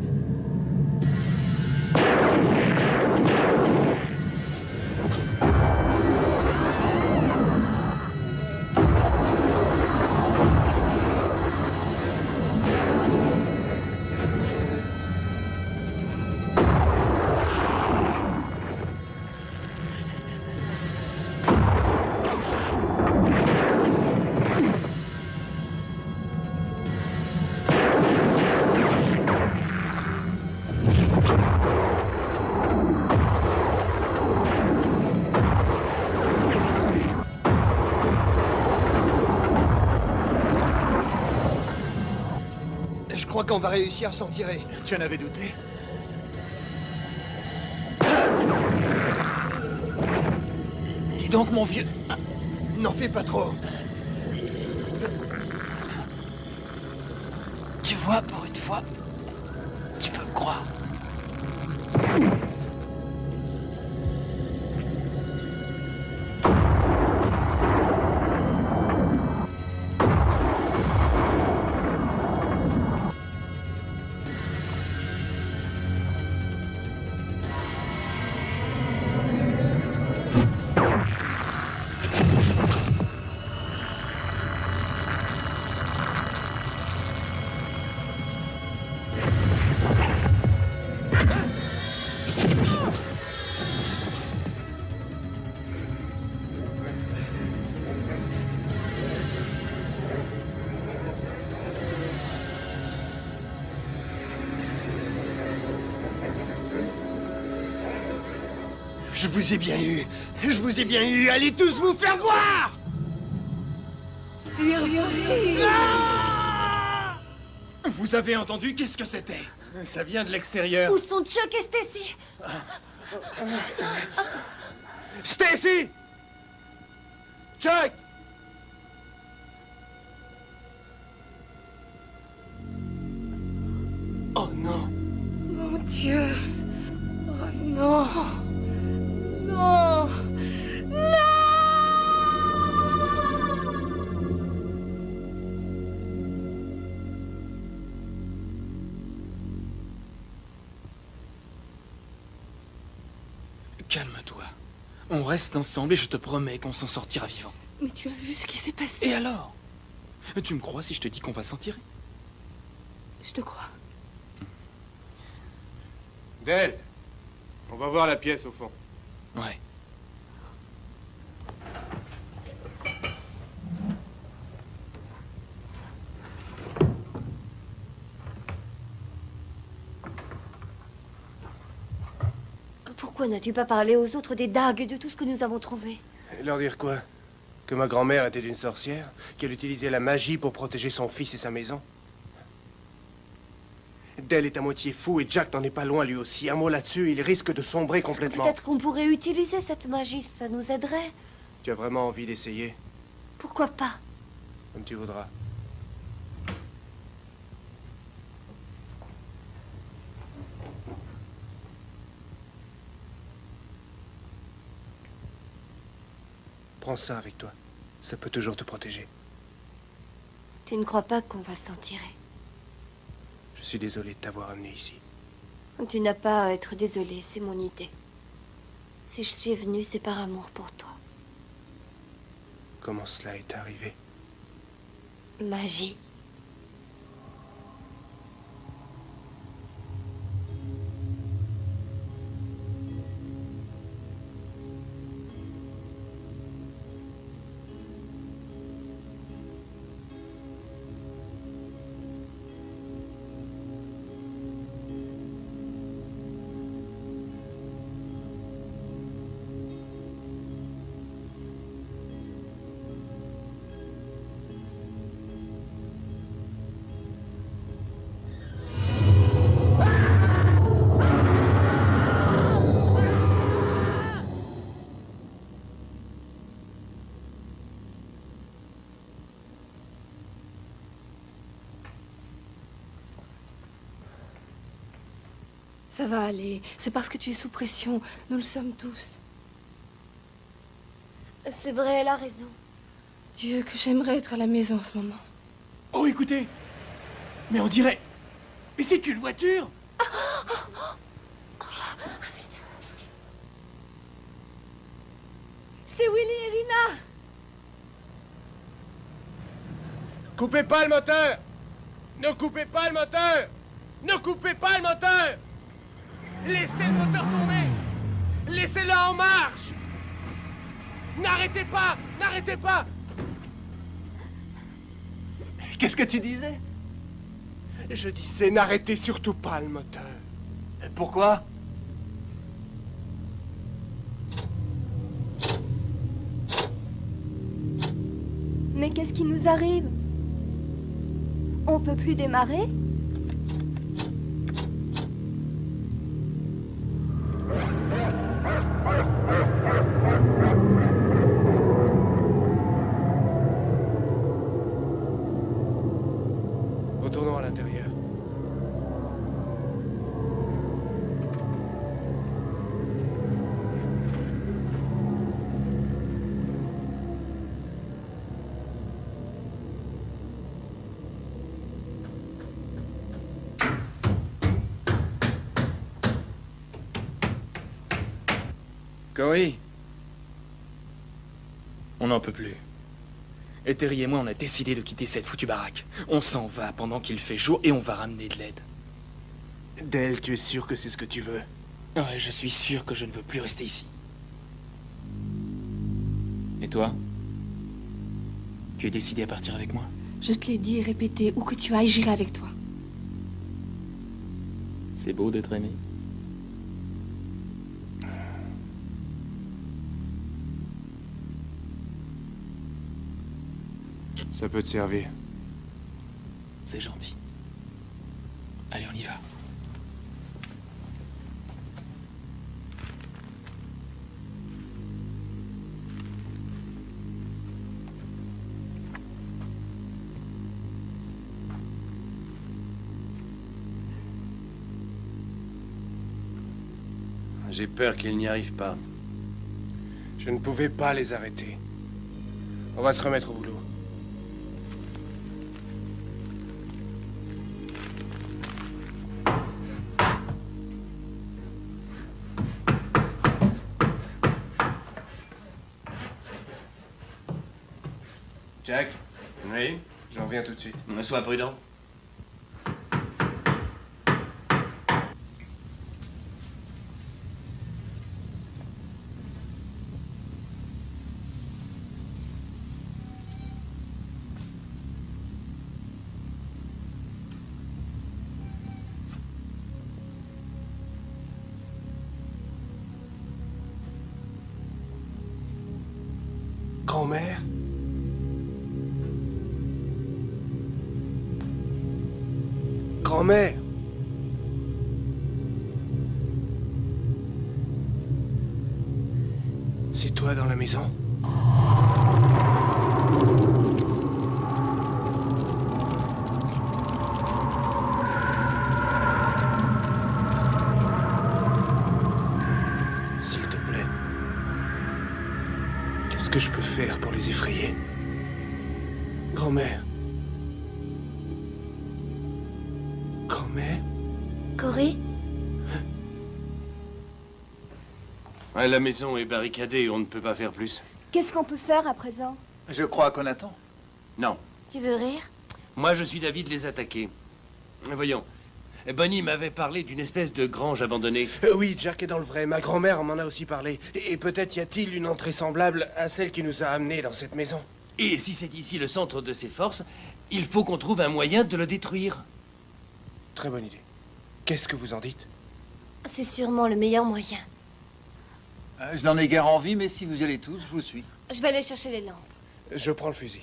Je crois qu'on va réussir à s'en tirer. Tu en avais douté? Dis donc, mon vieux... N'en fais pas trop. Tu vois, pour une fois, tu peux me croire. Je vous ai bien eu. Je vous ai bien eu. Allez tous vous faire voir! Surprise! Ah! Vous avez entendu? Qu'est-ce que c'était? Ça vient de l'extérieur. Où sont Chuck et Stacy? Stacy! Chuck! Oh non! Mon Dieu! Oh non! Non! Non! Calme-toi. On reste ensemble et je te promets qu'on s'en sortira vivant. Mais tu as vu ce qui s'est passé? Et alors? Tu me crois si je te dis qu'on va s'en tirer? Je te crois. Del, on va voir la pièce au fond. Ouais. Pourquoi n'as-tu pas parlé aux autres des dagues et de tout ce que nous avons trouvé? Leur dire quoi? Que ma grand-mère était une sorcière? Qu'elle utilisait la magie pour protéger son fils et sa maison? Del est à moitié fou et Jack n'en est pas loin lui aussi. Un mot là-dessus, il risque de sombrer complètement. Peut-être qu'on pourrait utiliser cette magie, ça nous aiderait. Tu as vraiment envie d'essayer? Pourquoi pas? Comme tu voudras. Prends ça avec toi. Ça peut toujours te protéger. Tu ne crois pas qu'on va s'en tirer? Je suis désolé de t'avoir amené ici. Tu n'as pas à être désolé, c'est mon idée. Si je suis venue, c'est par amour pour toi. Comment cela est arrivé? Magie. Ça va aller. C'est parce que tu es sous pression. Nous le sommes tous. C'est vrai, elle a raison. Dieu, que j'aimerais être à la maison en ce moment. Oh, écoutez! Mais on dirait... Mais c'est une voiture! C'est Willy et Luna. Coupez pas le moteur! Ne coupez pas le moteur! Ne coupez pas le moteur! Laissez le moteur tourner! Laissez-le en marche! N'arrêtez pas! N'arrêtez pas! Qu'est-ce que tu disais? Je disais n'arrêtez surtout pas le moteur. Pourquoi? Mais qu'est-ce qui nous arrive? On peut plus démarrer? Retournons à l'intérieur. Corey, on n'en peut plus. Et Terry et moi, on a décidé de quitter cette foutue baraque. On s'en va pendant qu'il fait jour et on va ramener de l'aide. Dale, tu es sûr que c'est ce que tu veux? Ouais, je suis sûr que je ne veux plus rester ici. Et toi? Tu es décidé à partir avec moi? Je te l'ai dit et répété. Où que tu ailles, j'irai avec toi. C'est beau d'être aimé. Ça peut te servir. C'est gentil. Allez, on y va. J'ai peur qu'ils n'y arrivent pas. Je ne pouvais pas les arrêter. On va se remettre au boulot. Jack? Oui? J'en reviens tout de suite. Sois prudent. Grand-mère? Grand-mère? C'est toi dans la maison? S'il te plaît. Qu'est-ce que je peux faire pour les effrayer? Grand-mère? Grand-mère? Corey? Ouais, la maison est barricadée, on ne peut pas faire plus. Qu'est-ce qu'on peut faire à présent? Je crois qu'on attend. Non. Tu veux rire? Moi, je suis d'avis de les attaquer. Voyons. Bonnie m'avait parlé d'une espèce de grange abandonnée. Oui, Jack est dans le vrai. Ma grand-mère m'en a aussi parlé. Et peut-être y a-t-il une entrée semblable à celle qui nous a amenés dans cette maison. Et si c'est ici le centre de ses forces, il faut qu'on trouve un moyen de le détruire. Très bonne idée. Qu'est-ce que vous en dites? C'est sûrement le meilleur moyen. Je n'en ai guère envie, mais si vous y allez tous, je vous suis. Je vais aller chercher les lampes. Je prends le fusil.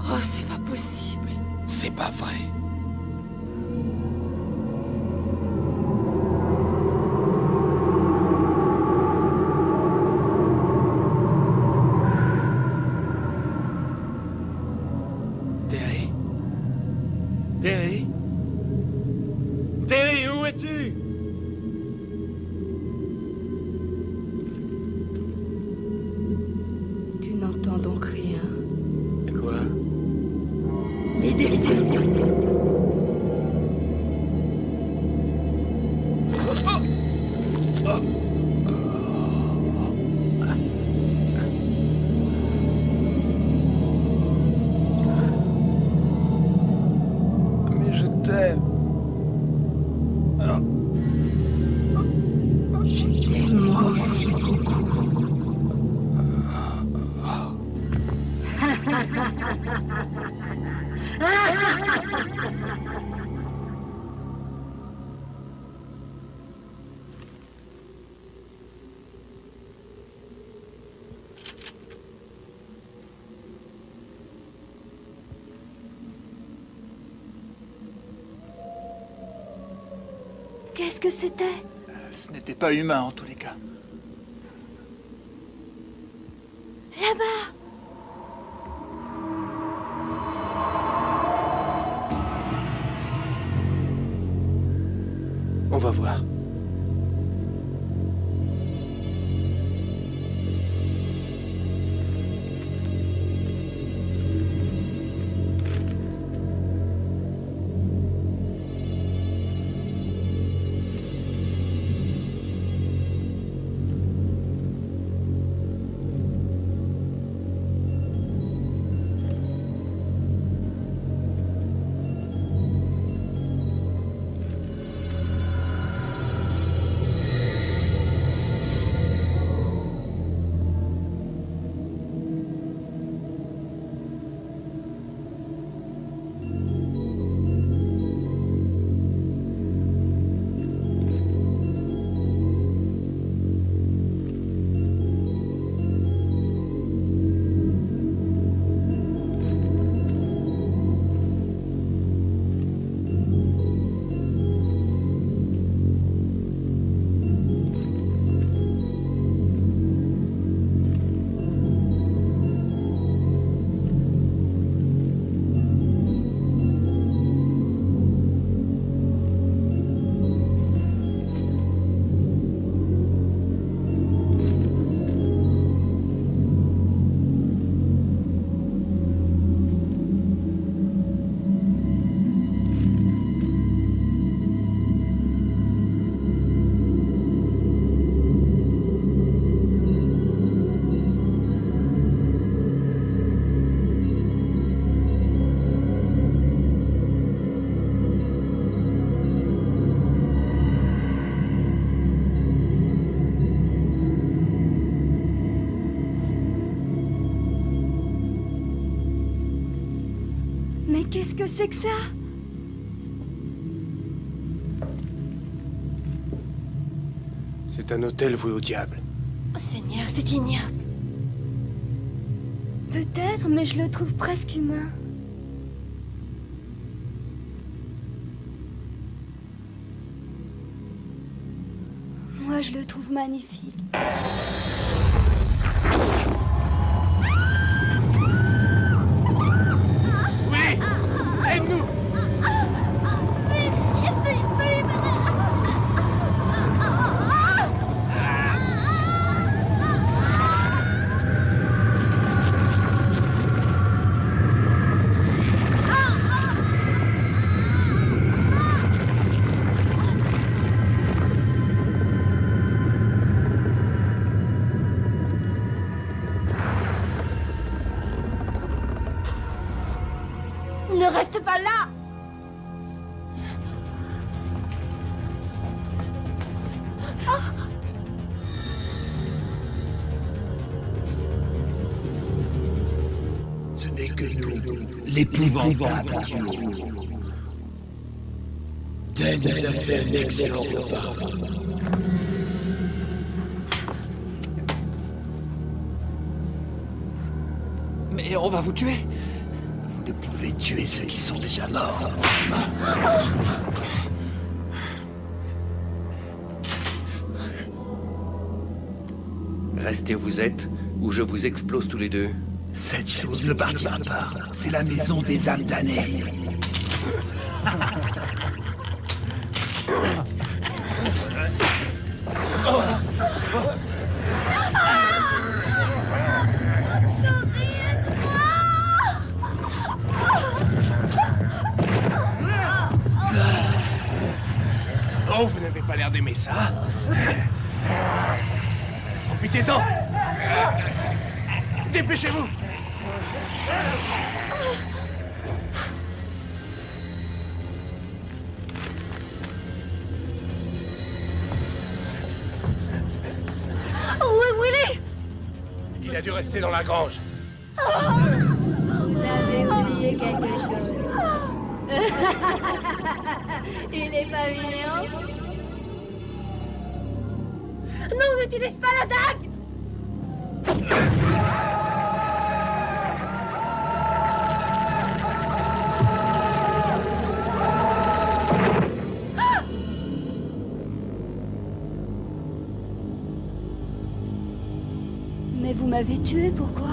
Oh, c'est pas possible. C'est pas vrai. Terry? Terry? Terry, où es-tu? Tu n'entends donc rien. Quoi? Les défis. Mais je t'aime. Je t'aime moi aussi beaucoup. Qu'est-ce que c'était? Ce n'était pas humain, en tous les cas. Là-bas! On va voir. Mais qu'est-ce que c'est que ça? C'est un hôtel voué au diable. Oh, Seigneur, c'est ignoble. Peut-être, mais je le trouve presque humain. Moi, je le trouve magnifique. Oui! Aide-nous! que nous, l'épouvantable duo. Ted nous a fait un excellent repas. Mais on va vous tuer. Vous ne pouvez tuer ceux qui sont déjà morts. Restez où vous êtes, ou je vous explose tous les deux. Cette chose ne partira pas. C'est la maison des âmes damnées. Oh, vous n'avez pas l'air d'aimer ça. Profitez-en. Dépêchez-vous. Où est Willy? Il a dû rester dans la grange. Vous avez oublié quelque chose. Il est pas mignon? Non, n'utilise pas la dague! Mais vous m'avez tué, pourquoi?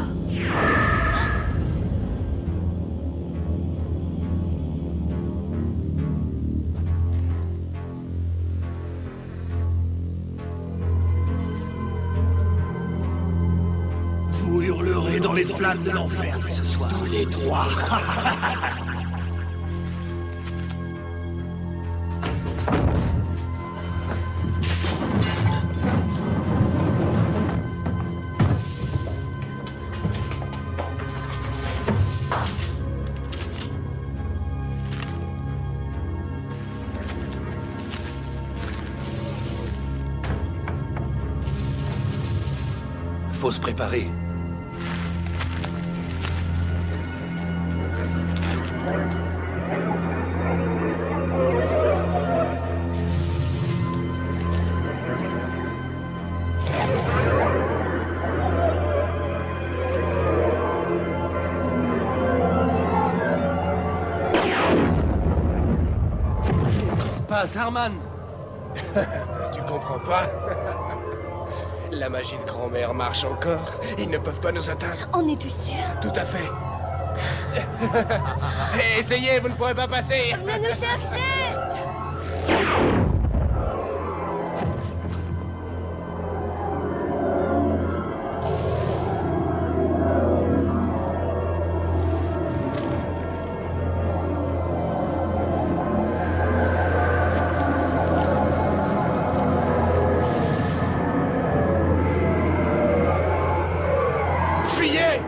Vous hurlerez dans les flammes de l'enfer ce soir. Tous les trois. Faut se préparer. Qu'est-ce qui se passe, Harman? Tu comprends pas? La magie de grand-mère marche encore. Ils ne peuvent pas nous atteindre. En es-tu sûr? Tout à fait. Essayez, vous ne pourrez pas passer. Venez nous chercher! Fuyez!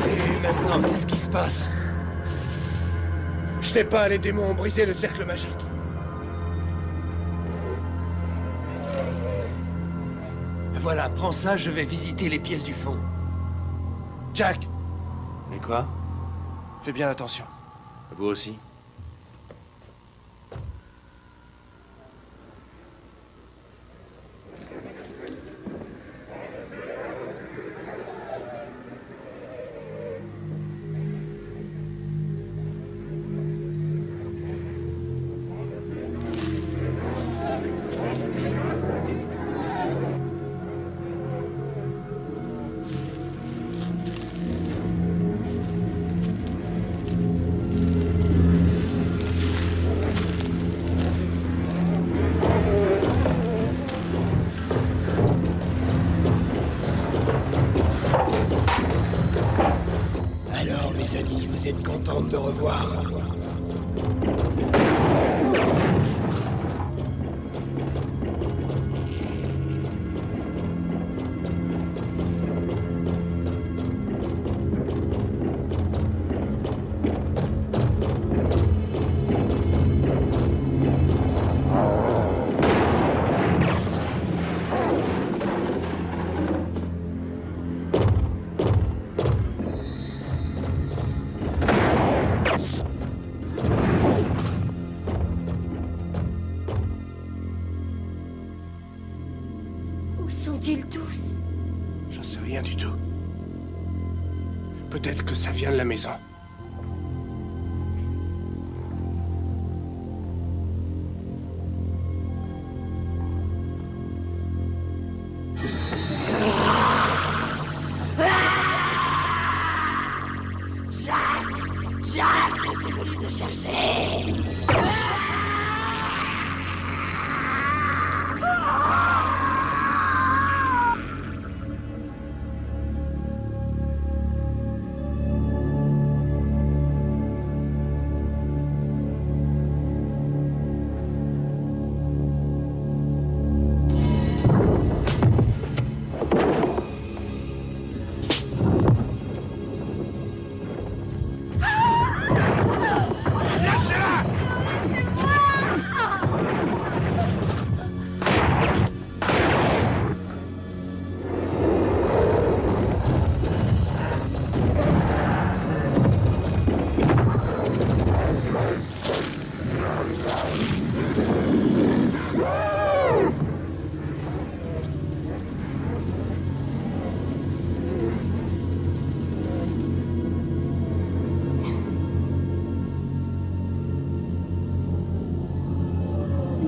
Et maintenant, qu'est-ce qui se passe? Je sais pas, les démons ont brisé le cercle magique. Voilà, prends ça, je vais visiter les pièces du fond. Jack, Mais quoi? fais bien attention. Vous aussi? Alors, mes amis, vous êtes contents de me revoir? Où sont-ils tous? J'en sais rien du tout. Peut-être que ça vient de la maison. Jack, je suis venu te chercher.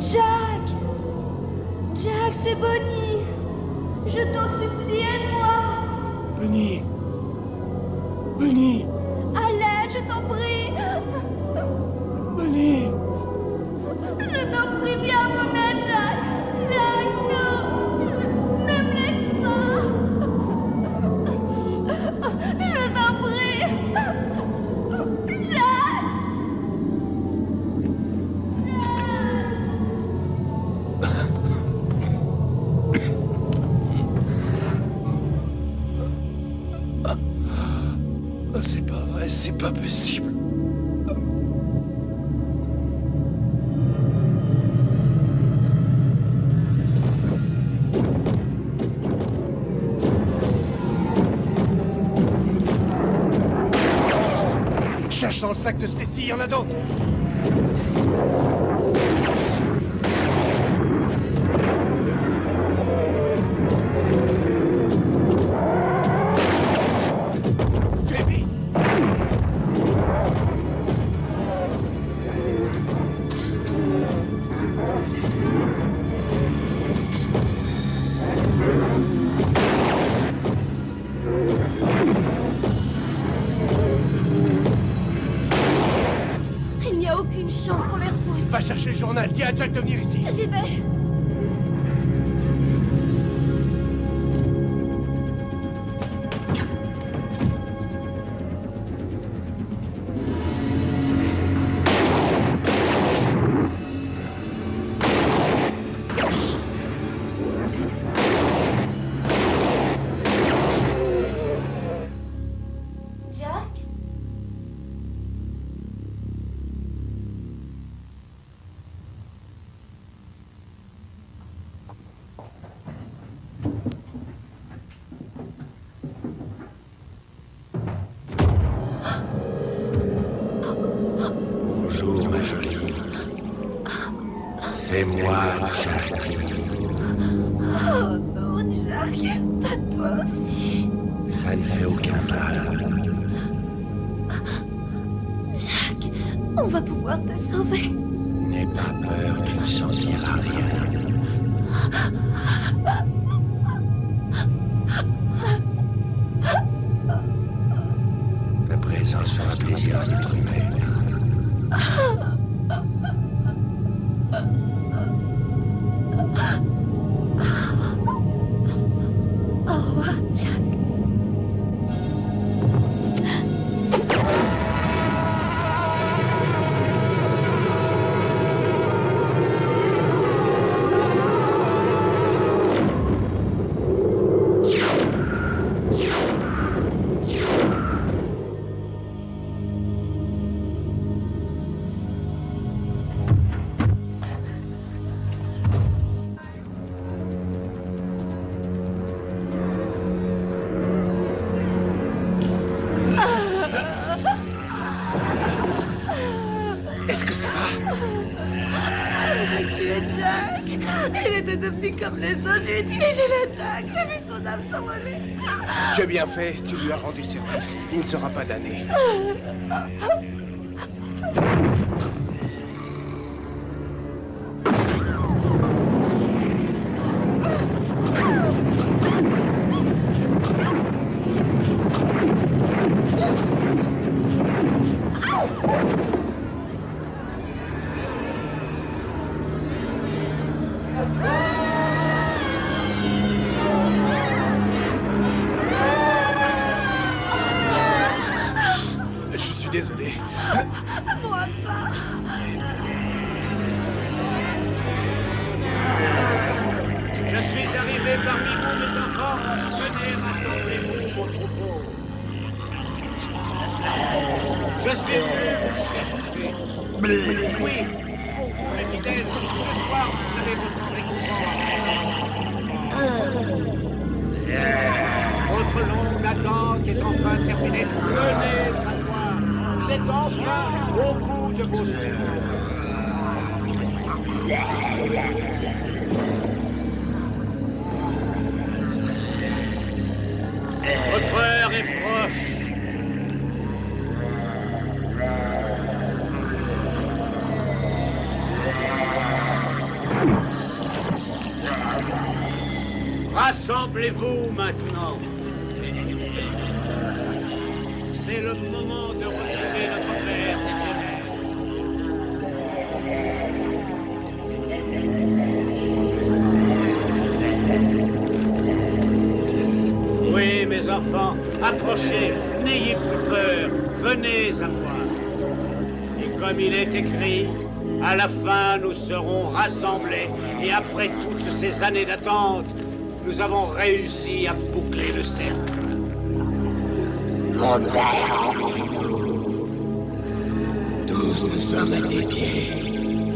Jack! Jack, c'est Bonnie! Je t'en supplie, aide-moi! Bonnie! Bonnie! À l'aide, je t'en prie! Bonnie! Je t'en prie, viens à mon aide, Jack! Jack, non! Ne me laisse pas! Je t'en prie! Jack! C'est pas vrai, c'est pas possible. Cherche dans le sac de Stacy, il y en a d'autres. Il n'y a aucune chance qu'on les repousse. Va chercher le journal, dis à Jack de venir ici. J'y vais. Jack? Bonjour, ma jolie. C'est moi, Jack. Oh non, Jack, pas toi aussi. Ça ne fait aucun mal. Jack, on va pouvoir te sauver. N'aie pas peur, tu ne sentiras rien. Ta présence fera plaisir à notre maître. Au revoir, Jack. Il était devenu comme les autres, j'ai utilisé l'attaque, j'ai vu son âme s'envoler. Tu as bien fait, tu lui as rendu service. Il ne sera pas damné. Désolé. Moi pas. Je suis arrivé parmi vous, mes enfants. Venez, rassemblez-vous, mon troupeau. Je suis venu vous chercher. Oui, pour vous, mes fidèles, ce soir, vous avez votre récompense. Votre longue attente est enfin terminée. Venez à moi. Vous êtes enfin au bout de vos serments. Votre heure est proche. Rassemblez-vous maintenant. C'est le moment de retrouver notre Père éternel. Oui, mes enfants, approchez, n'ayez plus peur, venez à moi. Et comme il est écrit, à la fin, nous serons rassemblés. Et après toutes ces années d'attente, nous avons réussi à boucler le cercle. Mon père, tous nous sommes à tes pieds,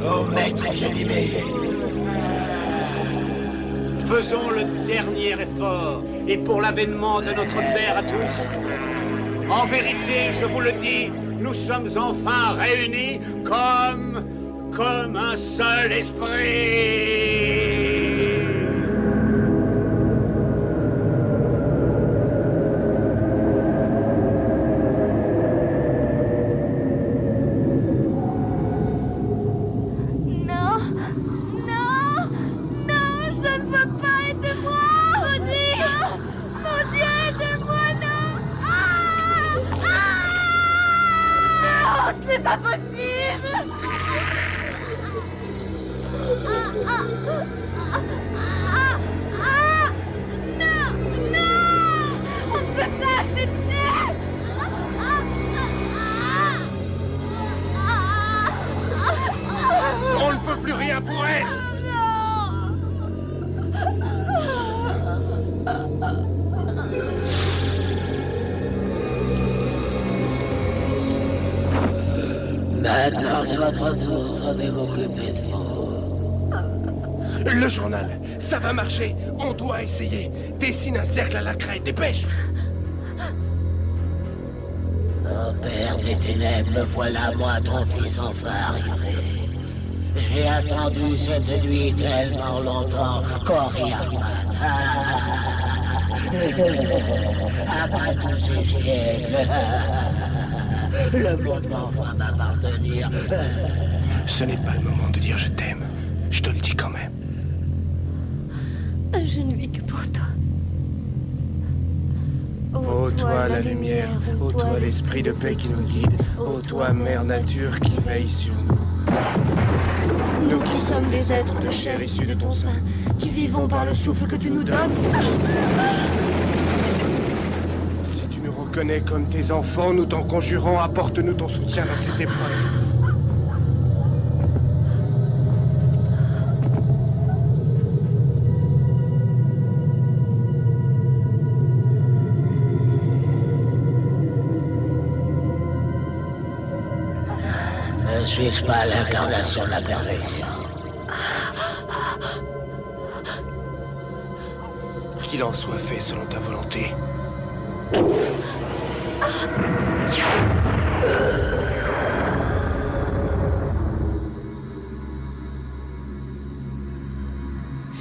ô maître bien-aimé. Faisons le dernier effort, et pour l'avènement de notre Père à tous. En vérité, je vous le dis, nous sommes enfin réunis comme un seul esprit. C'est pas possible! Non! Non! On ne peut pas accepter! On ne peut plus rien pour elle! Maintenant, c'est votre tour. Je vais m'occuper de vous. Le journal, ça va marcher. On doit essayer. Dessine un cercle à la craie. Dépêche! Oh, Père des ténèbres, me voilà, moi, ton fils, enfin arrivé. J'ai attendu cette nuit tellement longtemps, Coriarman. Après tous ces siècles, le monde va enfin m'appartenir. Ce n'est pas le moment de dire je t'aime. Je te le dis quand même. Je ne vis que pour toi. Ô toi la lumière, ô toi l'esprit de paix qui nous guide, ô toi mère nature qui veille sur nous. Nous qui sommes des êtres de chair issus de ton sein, qui vivons par le souffle que tu nous donnes. Si tu nous reconnais comme tes enfants, nous t'en conjurons, apporte-nous ton soutien dans cette épreuve. Ne suis-je pas l'incarnation de la perfection? Qu'il en soit fait selon ta volonté.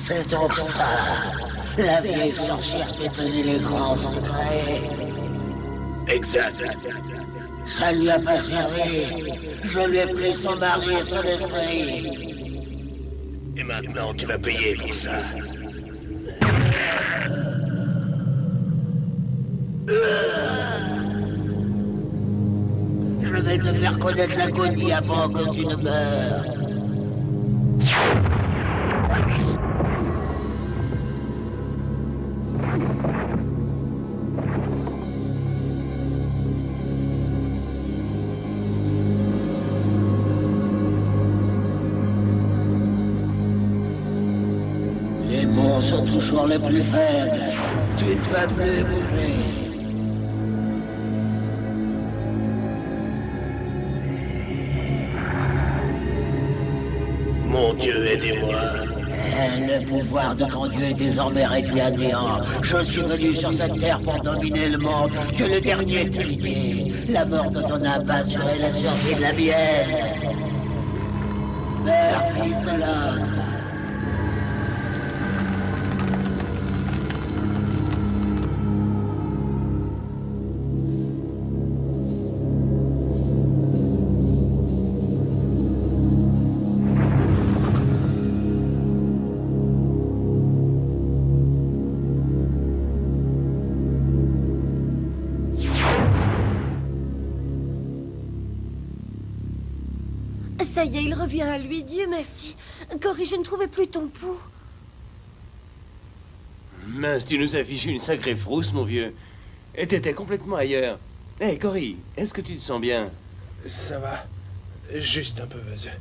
C'est donc ça. La vieille sorcière détenait les grands secrets. Exact. Ça lui a pas servi. Je lui ai pris son mari et son esprit. Et maintenant, tu vas payer pour ça. Je vais te faire connaître l'agonie avant que tu ne meures. Les bons sont toujours les plus faibles. Tu ne dois plus bouger. Mon Dieu, aidez-moi. Le pouvoir de ton Dieu est désormais réduit à néant. Je suis venu sur cette terre pour dominer le monde. Tu es le dernier pilier. La mort de ton âme va assurer la survie de la mienne. Meurs, fils de l'homme. Ça y est, il revient à lui, Dieu merci. Cory, je ne trouvais plus ton pouls. Mince, tu nous as fichu une sacrée frousse, mon vieux. Et t'étais complètement ailleurs. Hé, Cory, est-ce que tu te sens bien? Ça va. Juste un peu vaseux.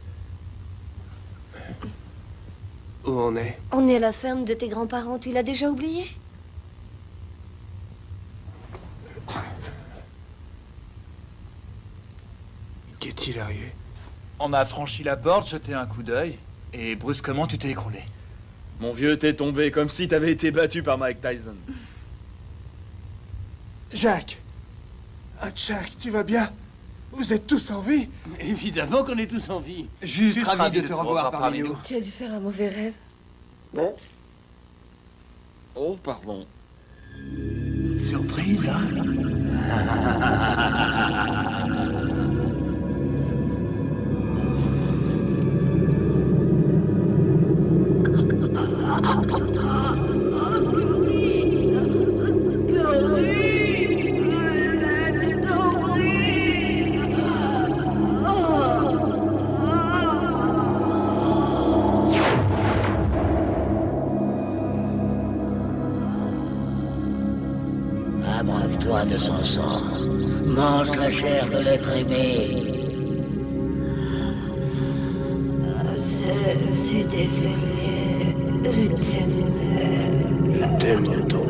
Où on est? On est à la ferme de tes grands-parents, tu l'as déjà oublié? Qu'est-il arrivé? On a franchi la porte, jeté un coup d'œil, et brusquement tu t'es écroulé. Mon vieux, t'es tombé comme si t'avais été battu par Mike Tyson. Jack! Ah, Jack, tu vas bien? Vous êtes tous en vie? Évidemment qu'on est tous en vie. Juste ravi de te revoir parmi nous. Tu as dû faire un mauvais rêve. Bon. Oh, pardon. Surprise, Abreuve-toi de son sang. Mange la chair de l'être aimé. Je suis désolée. Je t'aime. Je t'aime autant.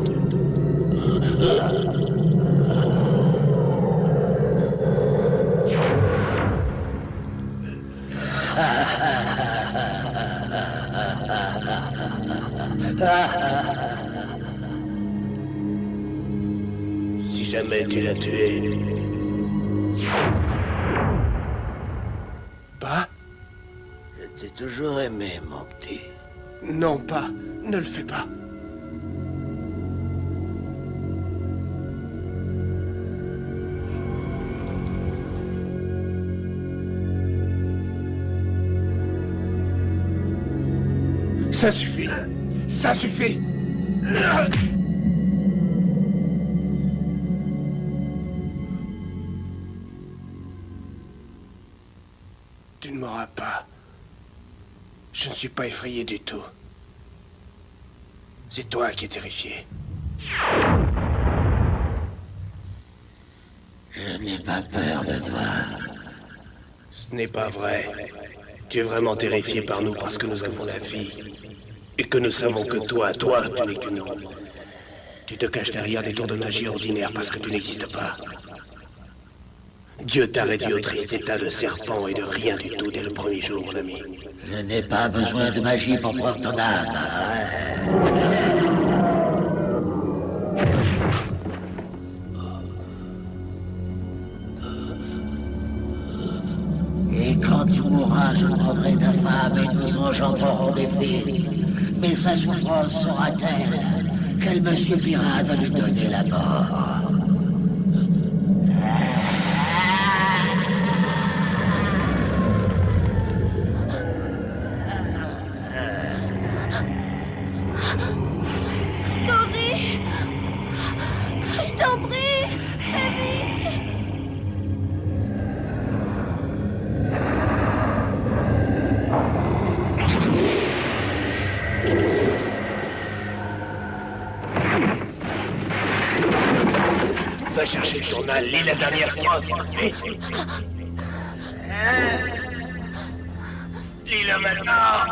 Si jamais tu l'as tué. Pas? Je t'ai toujours aimé, mon petit. Non, pas. Ne le fais pas. Ça suffit. Ça suffit. Tu ne m'auras pas. Je ne suis pas effrayé du tout. C'est toi qui es terrifié. Je n'ai pas peur de toi. Ce n'est pas vrai. Tu es vraiment terrifié par nous parce que nous avons la vie. Et que nous savons que toi, tu n'es qu'une ombre. Tu te caches derrière des tours de magie ordinaires parce que tu n'existes pas. Dieu t'a réduit au triste état de serpent et de rien du tout dès le premier jour, mon ami. Je n'ai pas besoin de magie pour prendre ton âme. Et quand tu mourras, je prendrai ta femme et nous engendrerons des fils. mais sa souffrance sera telle qu'elle me suffira de lui donner la mort. Cory! Je t'en prie! Evie! Va chercher le journal, lis la dernière strophe. Vite. Lis-le maintenant.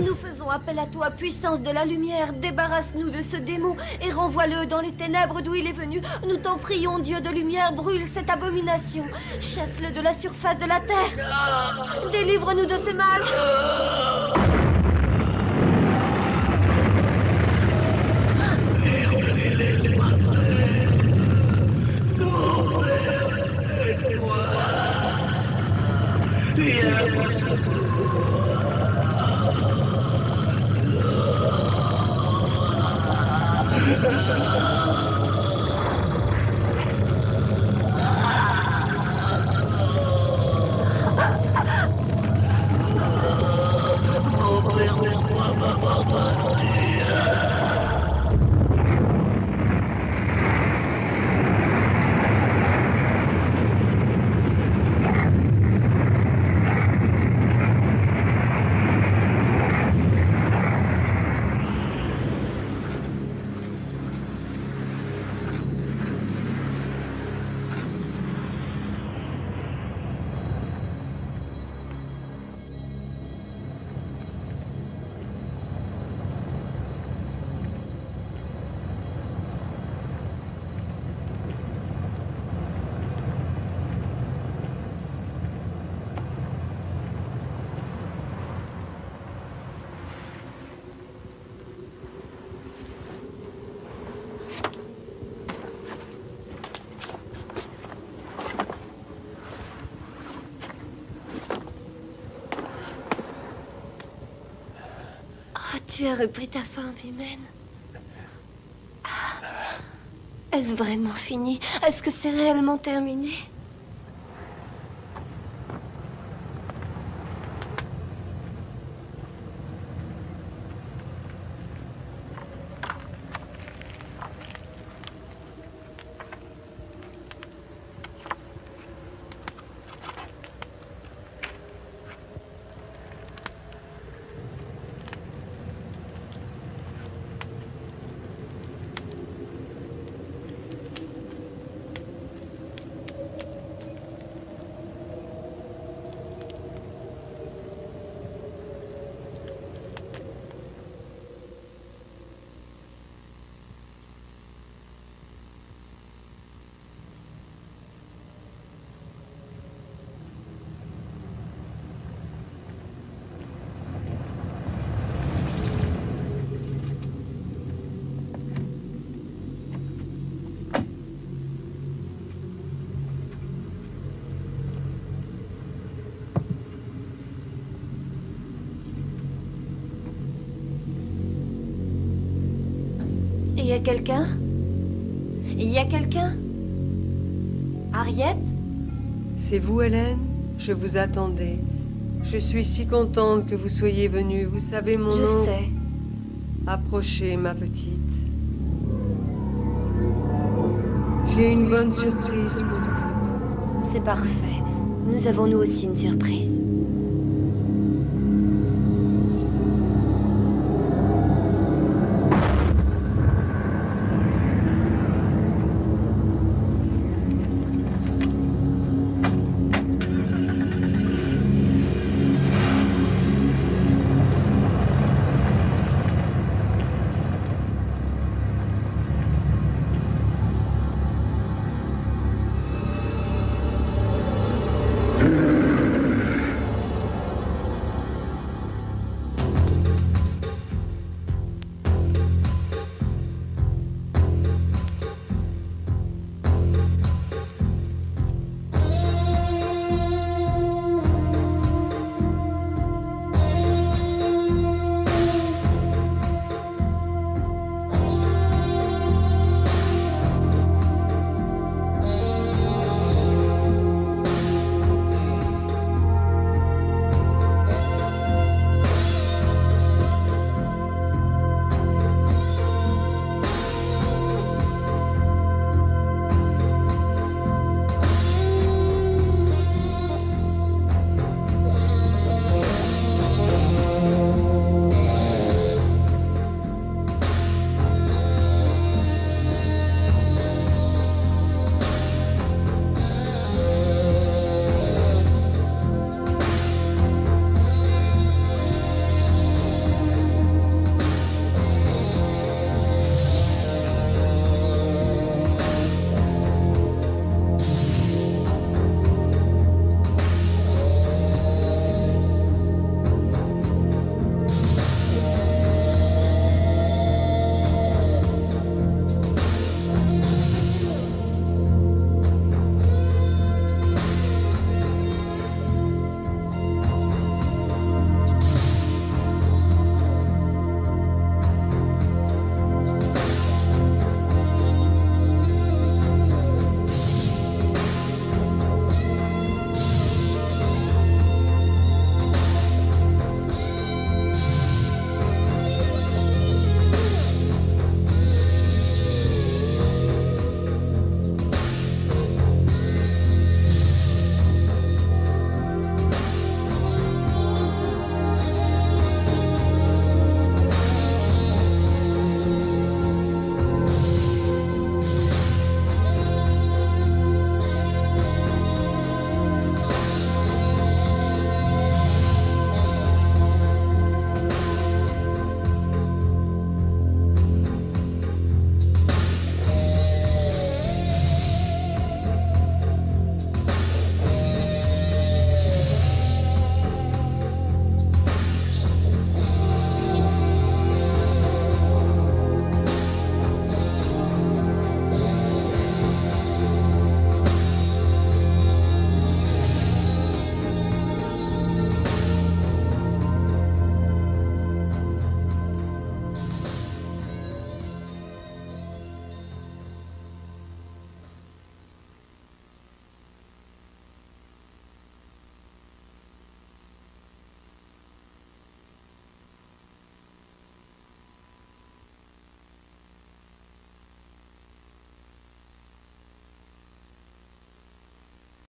Nous faisons appel à toi, puissance de la lumière. Débarrasse-nous de ce démon et renvoie-le dans les ténèbres d'où il est venu. Nous t'en prions, Dieu de lumière, brûle cette abomination. Chasse-le de la surface de la terre. Délivre-nous de ce mal. Tu as repris ta forme humaine. Est-ce vraiment fini? Est-ce que c'est réellement terminé? Il y a quelqu'un? Il y a quelqu'un? Harriet? C'est vous, Hélène? Je vous attendais. Je suis si contente que vous soyez venue. Vous savez mon nom? Je sais. Approchez, ma petite. J'ai une bonne surprise pour vous. C'est parfait. Nous avons nous aussi une surprise.